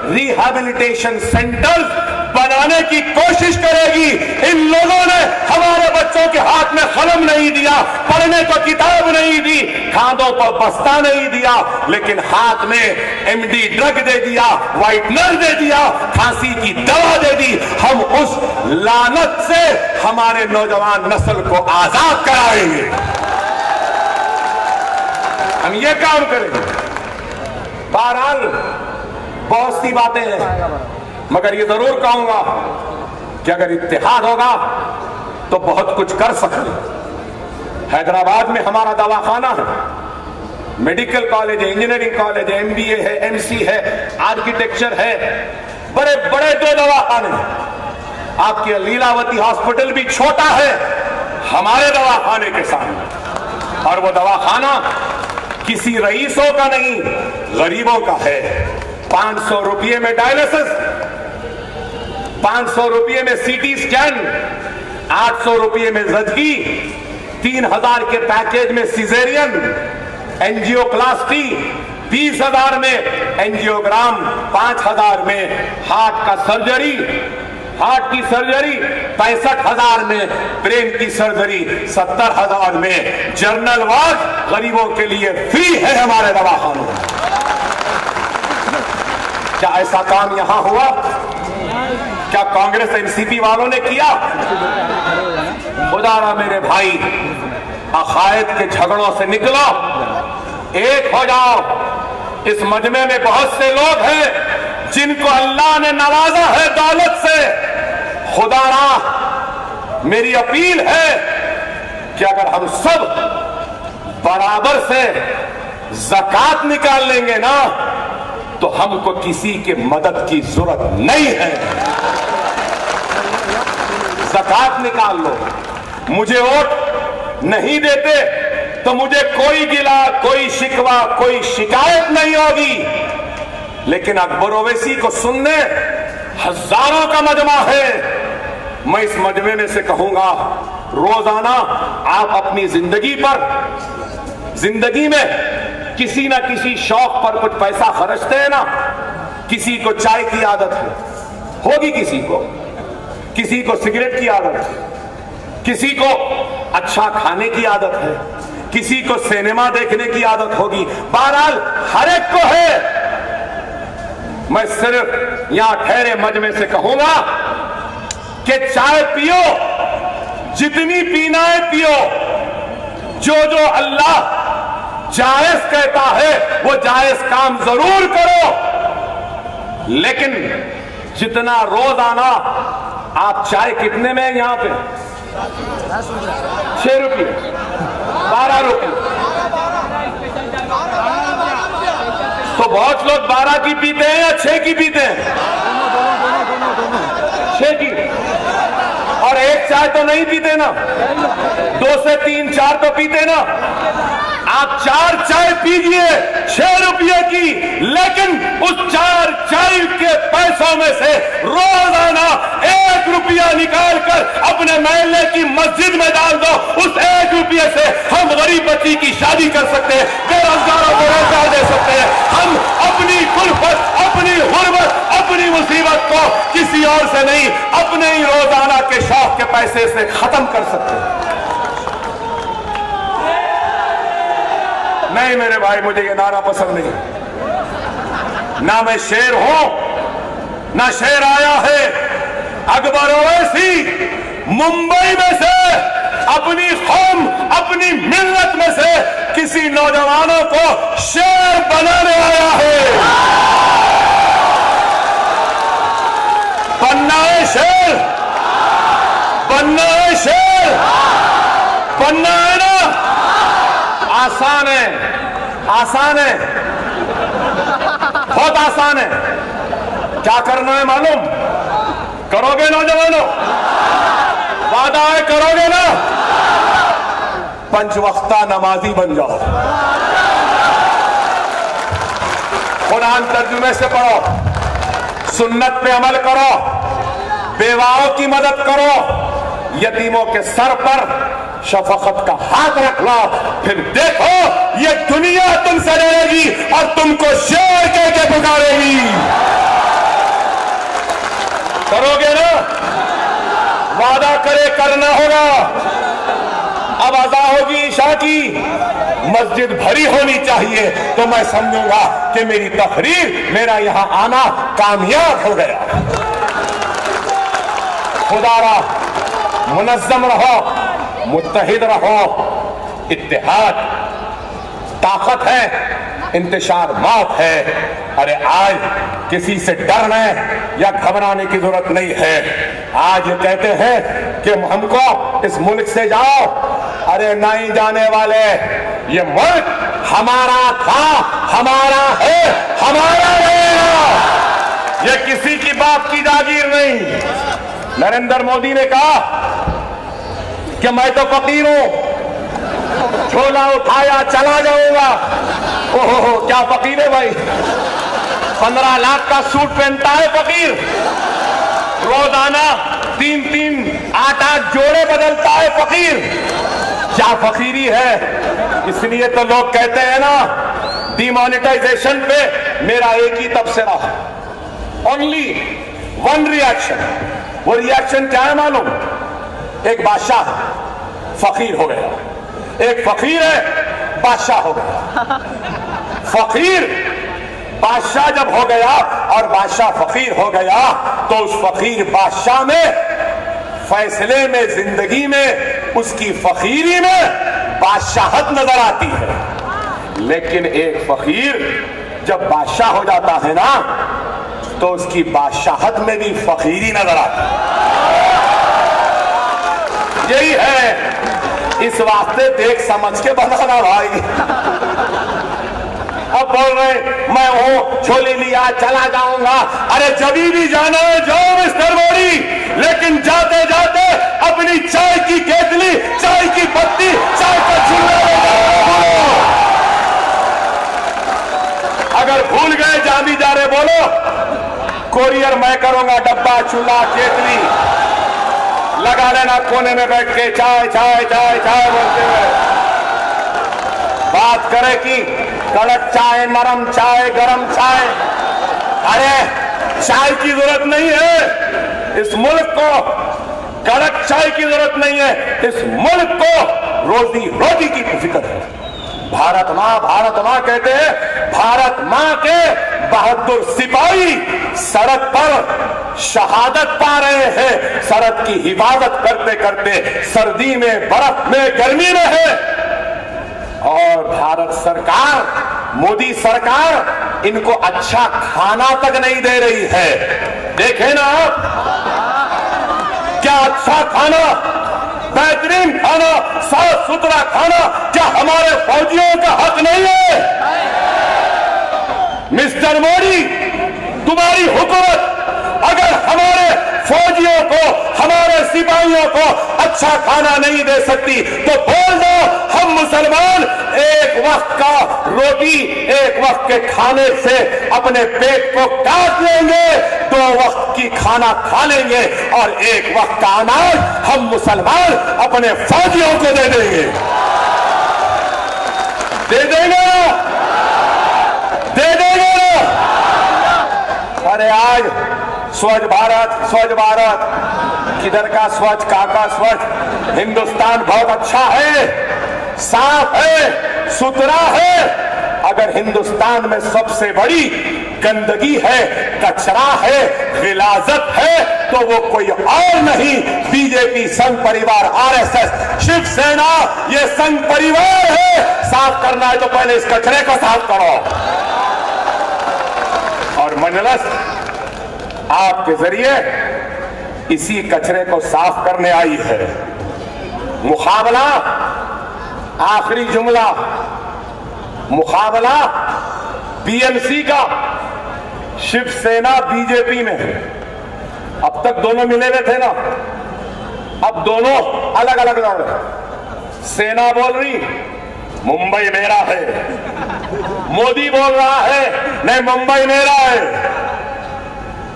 Speaker 2: रिहैबिलिटेशन सेंटर्स बनाने की कोशिश करेगी। इन लोगों ने हमारे बच्चों के हाथ में कलम नहीं दिया, पढ़ने को किताब नहीं दी, खादों पर बस्ता नहीं दिया, लेकिन हाथ में एमडी ड्रग दे दिया, व्हाइटनर दे दिया, खांसी की दवा दे दी। हम उस लानत से हमारे नौजवान नस्ल को आजाद कराएंगे। हम ये काम करेंगे। बहरहाल बहुत सी बातें हैं, मगर ये जरूर कहूंगा कि अगर इत्तेहाद होगा तो बहुत कुछ कर सकते। हैदराबाद में हमारा दवाखाना है, मेडिकल कॉलेज है, इंजीनियरिंग कॉलेज है, एमबीए है, एमसी है, आर्किटेक्चर है, बड़े बड़े 2 दवाखाने। आपके लीलावती हॉस्पिटल भी छोटा है हमारे दवाखाने के सामने, और वो दवाखाना किसी रईसों का नहीं, गरीबों का है। 500 रुपये में डायलिसिस, 500 रुपये में सीटी स्कैन, 800 रुपये में जदगी, 3000 के पैकेज में सिजेरियन, एंजियोप्लास्टी, 20,000 में एंजियोग्राम, 5,000 में हार्ट का सर्जरी, हार्ट की सर्जरी, 65,000 में ब्रेन की सर्जरी, 70,000 में जनरल वार्ड गरीबों के लिए फ्री है हमारे दवाखानों में। क्या ऐसा काम यहां हुआ? क्या कांग्रेस एनसीपी वालों ने किया? खुदा मेरे भाई, अकायद के झगड़ों से निकलो, एक हो जाओ, इस मजमे में बहुत से लोग हैं जिनको अल्लाह ने नवाजा है दौलत से। खुदारा मेरी अपील है कि अगर हम सब बराबर से ज़कात निकाल लेंगे ना तो हमको किसी के मदद की जरूरत नहीं है। ज़कात निकाल लो। मुझे वोट नहीं देते तो मुझे कोई गिला, कोई शिकवा, कोई शिकायत नहीं होगी। लेकिन अकबर ओवैसी को सुनने हजारों का मजमा है। मैं इस मजमे में से कहूंगा, रोजाना आप अपनी जिंदगी में किसी ना किसी शौक पर कुछ पैसा खर्चते हैं ना। किसी को चाय की आदत है, होगी किसी को सिगरेट की आदत है, किसी को अच्छा खाने की आदत है, किसी को सिनेमा देखने की आदत होगी। बहरहाल हर एक को है। मैं सिर्फ यहां ठहरे मजमे से कहूंगा कि चाय पियो, जितनी पीना है पियो। जो अल्लाह जायज कहता है वो जायज काम जरूर करो। लेकिन जितना रोजाना आप चाय कितने में है यहां पे? 6 रुपये, 12 रुपये। तो बहुत लोग 12 की पीते हैं या 6 की पीते हैं? 6 की। और एक चाय तो नहीं पीते ना, 2 से 3 4 तो पीते ना। आप 4 चाय पीजिए 6 रुपये की, लेकिन उस 4 चाय के पैसों में से रोजाना 1 रुपया निकाल कर अपने मोहल्ले की मस्जिद में डाल दो। उस 1 रुपये से हम गरीब बच्ची की शादी कर सकते हैं, बेरोजगारों को रोजगार दे सकते हैं। हम अपनी कुल्फत, अपनी गुर्बत, अपनी मुसीबत को किसी और से नहीं, अपने ही रोजाना के शौक के पैसे से खत्म कर सकते हैं। नहीं मेरे भाई, मुझे ये नारा पसंद नहीं। ना मैं शेर हूं ना शेर आया है। अकबर ओवैसी मुंबई में से अपनी कौम, अपनी मिल्लत में से किसी नौजवानों को शेर बनाने आया है। बनना है शेर, बनना है शेर, बनना है ना। आसान है, आसान है, बहुत आसान है। क्या करना है मालूम? करोगे नौजवानों? वादा है करोगे ना? 5 वक्ता नमाजी बन जाओ। कुरान तर्जुमे से पढ़ो, सुन्नत पे अमल करो, बेवाओं की मदद करो, यतीमों के सर पर शफकत का हाथ रख लो। फिर देखो ये दुनिया तुमसे डरेगी और तुमको शेर कह के पुकारेगी। करोगे ना? वादा करे करना होगा। अब अज़ा होगी ईशा की, मस्जिद भरी होनी चाहिए तो मैं समझूंगा कि मेरी तकरीर, मेरा यहां आना कामयाब हो गया। खुदारा मुनज़्ज़म रहो, मुत्तहिद रहो। इत्तेहाद ताकत है, इंतशार मौत है। अरे आज किसी से डरने या घबराने की जरूरत नहीं है। आज ये कहते हैं कि हमको इस मुल्क से जाओ, अरे नहीं जाने वाले। ये मुल्क हमारा था, हमारा है, हमारा रहेगा। ये किसी की बाप की जागीर नहीं। नरेंद्र मोदी ने कहा कि मैं तो फकीर हूं, झोला उठाया चला जाऊंगा। ओहो क्या फकीर है भाई, 15 लाख का सूट पहनता है फकीर, रोजाना 3-3 8-8 जोड़े बदलता है फकीर। क्या फकीरी है? इसलिए तो लोग कहते हैं ना, डिमोनेटाइजेशन पे मेरा एक ही तबसरा, ओनली 1 रिएक्शन। वो रिएक्शन क्या है मालूम? एक बादशाह फकीर हो गया, एक फकीर है बादशाह हो गया। फकीर बादशाह जब हो गया और बादशाह फकीर हो गया तो उस फकीर बादशाह में फैसले में, जिंदगी में, उसकी फकीरी में बादशाहत नजर आती है। लेकिन एक फकीर जब बादशाह हो जाता है ना तो उसकी बादशाहत में भी फकीरी नजर आती है। यही है, इस वास्ते देख समझ के बनाना भाई। अब बोल रहे मैं हूं झोली लिया चला जाऊंगा। अरे जभी भी जाना है जाओ मिस्टर मोदी, लेकिन जाते जाते अपनी चाय की केतली, चाय की पत्ती, चाय का चूल्हा अगर भूल गए जा भी जा रहे बोलो कोरियर मैं करूंगा, डब्बा चूल्हा केतली लगा लेना कोने में बैठ के चाय चाय चाय चाय बोलते हुए। बात करें कि कड़क चाय, नरम चाय, गरम चाय, अरे चाय की जरूरत नहीं है इस मुल्क को, कड़क चाय की जरूरत नहीं है इस मुल्क को, रोजी रोटी की फिक्र है। भारत माँ कहते हैं, भारत माँ के बहादुर सिपाही सड़क पर शहादत पा रहे हैं, सड़क की हिफाजत करते करते, सर्दी में, बर्फ में, गर्मी में है। और भारत सरकार, मोदी सरकार इनको अच्छा खाना तक नहीं दे रही है। देखें ना आप, क्या अच्छा खाना, बेहतरीन खाना, साफ सुथरा खाना क्या हमारे फौजियों का हक नहीं है? मिस्टर मोदी, तुम्हारी हुकूमत अगर हमारे फौजियों को, हमारे सिपाहियों को अच्छा खाना नहीं दे सकती तो बोल दो हम मुसलमान एक वक्त का रोटी, एक वक्त के खाने से अपने पेट को काट लेंगे, 2 वक्त की खाना खा लेंगे और 1 वक्त का अनाज हम मुसलमान अपने फौजियों को दे देंगे। दे देंगे ना? दे देंगे ना? अरे आज स्वच्छ भारत, किधर का स्वच्छ, काका स्वच्छ। हिंदुस्तान बहुत अच्छा है, साफ है, सुथरा है। अगर हिंदुस्तान में सबसे बड़ी गंदगी है, कचरा है, गिलाजत है तो वो कोई और नहीं, बीजेपी, संघ परिवार, आरएसएस, शिवसेना, ये संघ परिवार है। साफ करना है तो पहले इस कचरे को साफ करो। और मंडलस आपके जरिए इसी कचरे को साफ करने आई है। मुकाबला, आखिरी जुमला, मुकाबला बीएमसी का शिवसेना बीजेपी में है। अब तक दोनों मिले हुए थे ना, अब दोनों अलग अलग लड़ रहे। सेना बोल रही मुंबई मेरा है, मोदी बोल रहा है नहीं मुंबई मेरा है।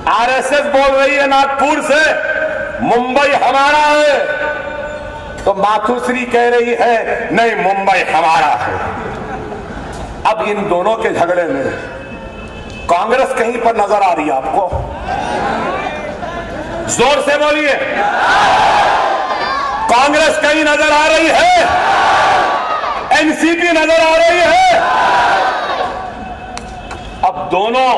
Speaker 2: आरएसएस बोल रही है नागपुर से मुंबई हमारा है, तो मातुश्री कह रही है नहीं मुंबई हमारा है। अब इन दोनों के झगड़े में कांग्रेस कहीं पर नजर आ रही है आपको? जोर से बोलिए, कांग्रेस कहीं नजर आ रही है? एनसीपी नजर आ रही है? अब दोनों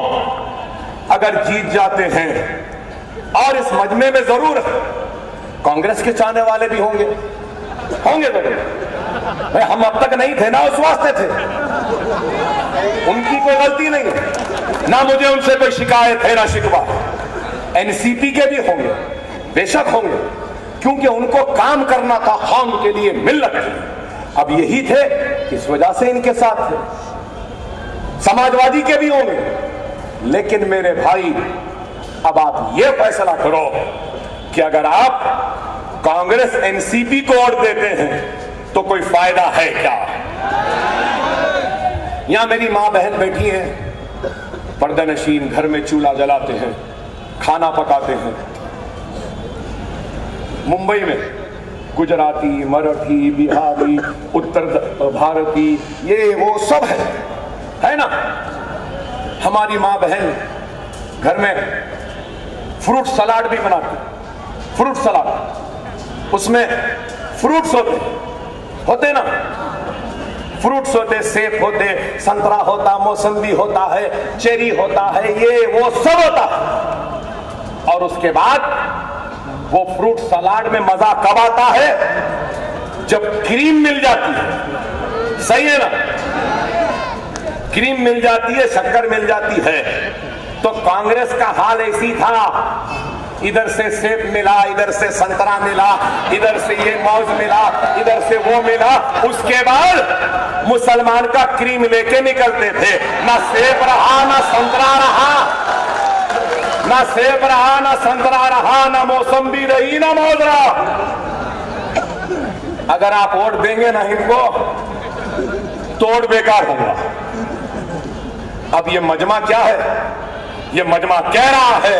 Speaker 2: अगर जीत जाते हैं, और इस मजमे में जरूर कांग्रेस के चाहने वाले भी होंगे तो हम अब तक नहीं थे ना, उस वास्ते थे, उनकी कोई गलती नहीं है ना, मुझे उनसे कोई शिकायत है ना शिकवा। एनसीपी के भी होंगे, बेशक होंगे, क्योंकि उनको काम करना था कौम के लिए, मिल्लत की। अब यही थे, इस वजह से इनके साथ थे। समाजवादी के भी होंगे, लेकिन मेरे भाई अब आप ये फैसला करो कि अगर आप कांग्रेस एनसीपी को वोट देते हैं तो कोई फायदा है क्या? यहां मेरी मां बहन बैठी है, पर्दा नशीन, घर में चूल्हा जलाते हैं, खाना पकाते हैं। मुंबई में गुजराती, मराठी, बिहारी, उत्तर भारती, ये वो सब है ना। हमारी माँ बहन घर में फ्रूट सलाद भी बनाती, फ्रूट सलाद, उसमें फ्रूट्स होते ना, फ्रूट्स होते, सेब होते, संतरा होता, मौसम्बी होता है, चेरी होता है, ये वो सब होता है। और उसके बाद वो फ्रूट सलाद में मजा कब आता है? जब क्रीम मिल जाती है, सही है ना? क्रीम मिल जाती है, शक्कर मिल जाती है। तो कांग्रेस का हाल ऐसी था, इधर से सेब मिला, इधर से संतरा मिला, इधर से ये मौज मिला, इधर से वो मिला। उसके बाद मुसलमान का क्रीम लेके निकलते थे। ना सेब रहा, ना संतरा रहा, ना सेब रहा, ना संतरा रहा, ना मौसम्बी रही, ना मौज रहा। अगर आप वोट देंगे ना इनको, तोड़ बेकार होगा। अब ये मजमा क्या है? ये मजमा कह रहा है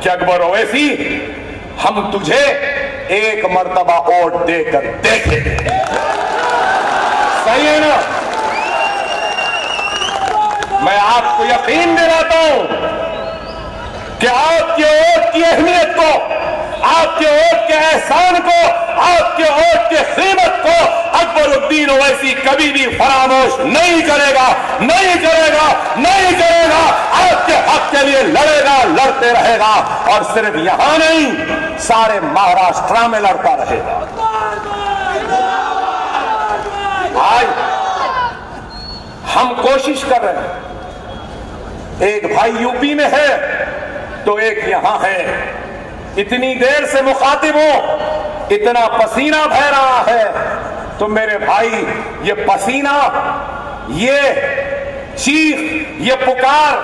Speaker 2: कि अकबर ओवैसी, हम तुझे एक मर्तबा वोट देकर देखें। सही है ना? मैं आपको यकीन दिलाता हूं कि आपके वोट की अहमियत को, आपके वोट के एहसान को, आपके वोट की कीमत को अकबरुद्दीन ओवैसी कभी भी फरामोश नहीं करेगा, नहीं करेगा, नहीं करेगा। आपके हक के लिए लड़ेगा, लड़ते रहेगा, और सिर्फ यहां नहीं, सारे महाराष्ट्र में लड़ता रहेगा। आज हम कोशिश कर रहे हैं, एक भाई यूपी में है तो एक यहां है। इतनी देर से मुखातिब हूं, इतना पसीना बह रहा है, तो मेरे भाई ये पसीना, ये चीख, ये पुकार,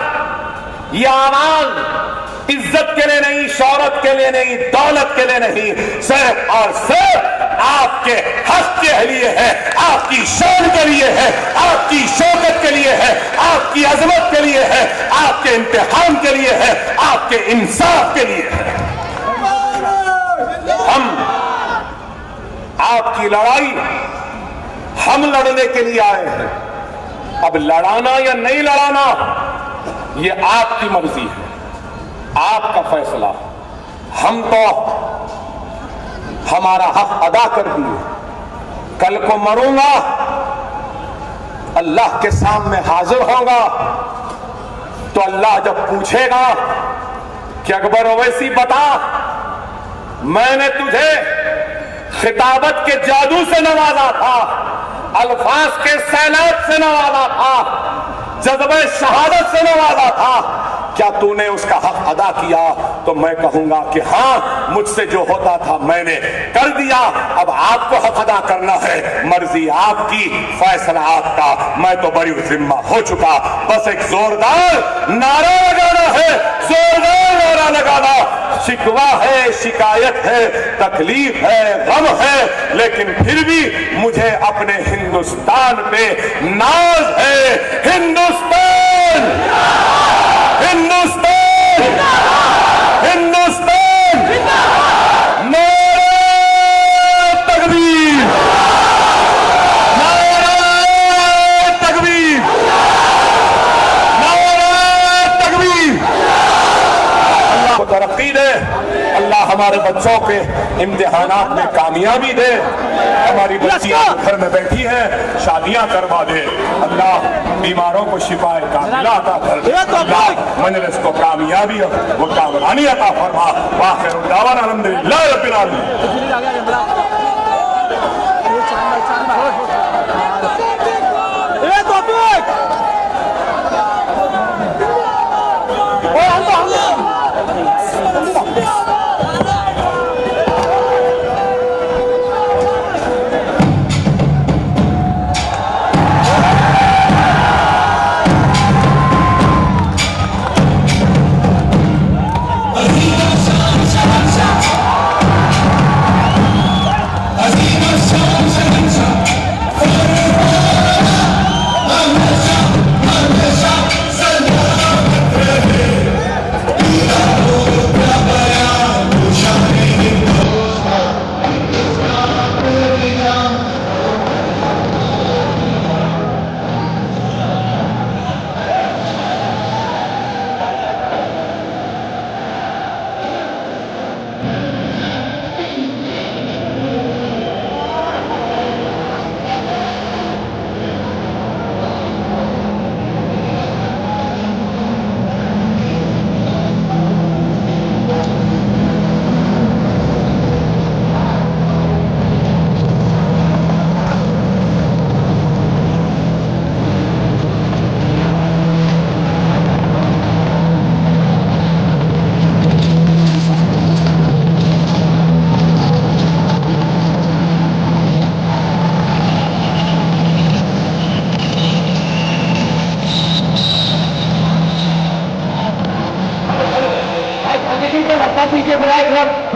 Speaker 2: ये आवाज इज्जत के लिए नहीं, शौहरत के लिए नहीं, दौलत के लिए नहीं, सिर्फ और सिर्फ आपके हक के लिए है, आपकी शान के लिए है, आपकी शौकत के लिए है, आपकी अजमत के लिए है, आपके इम्तिहान के लिए है, आपके इंसाफ के लिए है। हम आपकी लड़ाई हम लड़ने के लिए आए हैं। अब लड़ाना या नहीं लड़ाना ये आपकी मर्जी है, आपका फैसला। हम तो हमारा हक अदा कर दिए। कल को मरूंगा, अल्लाह के सामने हाजिर होगा, तो अल्लाह जब पूछेगा कि अकबर ओवैसी बता, मैंने तुझे खिताबत के जादू से नवाजा था, अल्फाज के सैलाब से नवाजा था, जज्बे शहादत से नवाजा था, क्या तूने उसका हक अदा किया? तो मैं कहूंगा कि हाँ, मुझसे जो होता था मैंने कर दिया। अब आपको हक अदा करना है, मर्जी आपकी, फैसला आपका। मैं तो बड़ी जिम्मा हो चुका, बस एक जोरदार नारा लगाना है, जोरदार नारा लगाना। शिकवा है, शिकायत है, तकलीफ है, गम है, लेकिन फिर भी मुझे अपने हिंदुस्तान पे नाज है। हिंदुस्तान, हिंदुस्तान, हिंदुस्तान, नारे तकबीर, नारे तकबीर, नारे तकबीर। अल्लाह को तरक्की दे, अल्लाह हमारे बच्चों के इम्तिहानात में कामयाबी दे। हमारी बच्चियां घर में बैठी हैं, शादियां करवा दे। अल्लाह बीमारों को शिफाए कामिला अता कर दे। अल्लाह मजलिस को कामयाबी वो कामरानी अता फरमा। आखिर दावाना अल्हम्दुलिल्लाह रब्बिल आलमीन।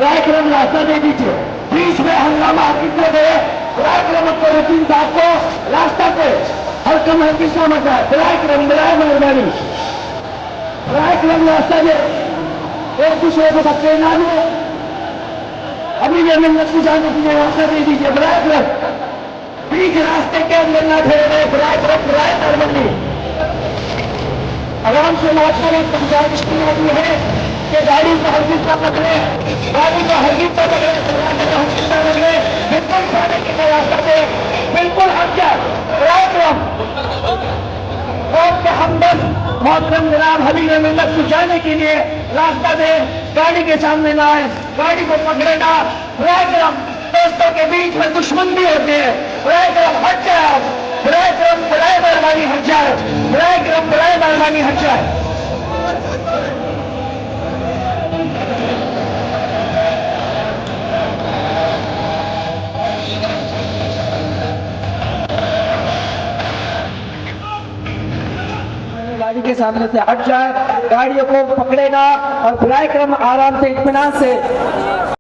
Speaker 3: कार्यक्रम रास्ता दे दीजिए। बीच में हंगामा कितने गए कार्यक्रम को रतीन साहब को रास्ता पे हल्कम हल्किसा मचा कार्यक्रम बनाए मेहरबानी कार्यक्रम रास्ता दे एक दूसरे को धक्के ना दे अभी भी मिलत को जाने के लिए रास्ता दे दीजिए। कार्यक्रम बीच रास्ते के अंदर ना ठहरे कार्यक्रम बनाए मेहरबानी आराम से लौटने में गुजारिश की जाती है कि गाड़ी को हल्की से पकड़े गाड़ी को हल्की से पकड़े बिल्कुल खाने के लिए रास्ता दे बिल्कुल हम के हमदर्द मोहतरम जनाब हबीब मिल्लत को जाने के लिए रास्ता दे गाड़ी के सामने ना आए गाड़ी को पकड़े ना कार्यक्रम दोस्तों के बीच में दुश्मन भी होते हैं कार्यक्रम हट जाए कार्यक्रम बड़ाए मेहरबानी हट जाए कार्यक्रम बड़ाए मेहरबानी हट जाए। गाड़ी के सामने से हट जाए गाड़ियों को पकड़े ना और कार्यक्रम आराम से इत्मीनान से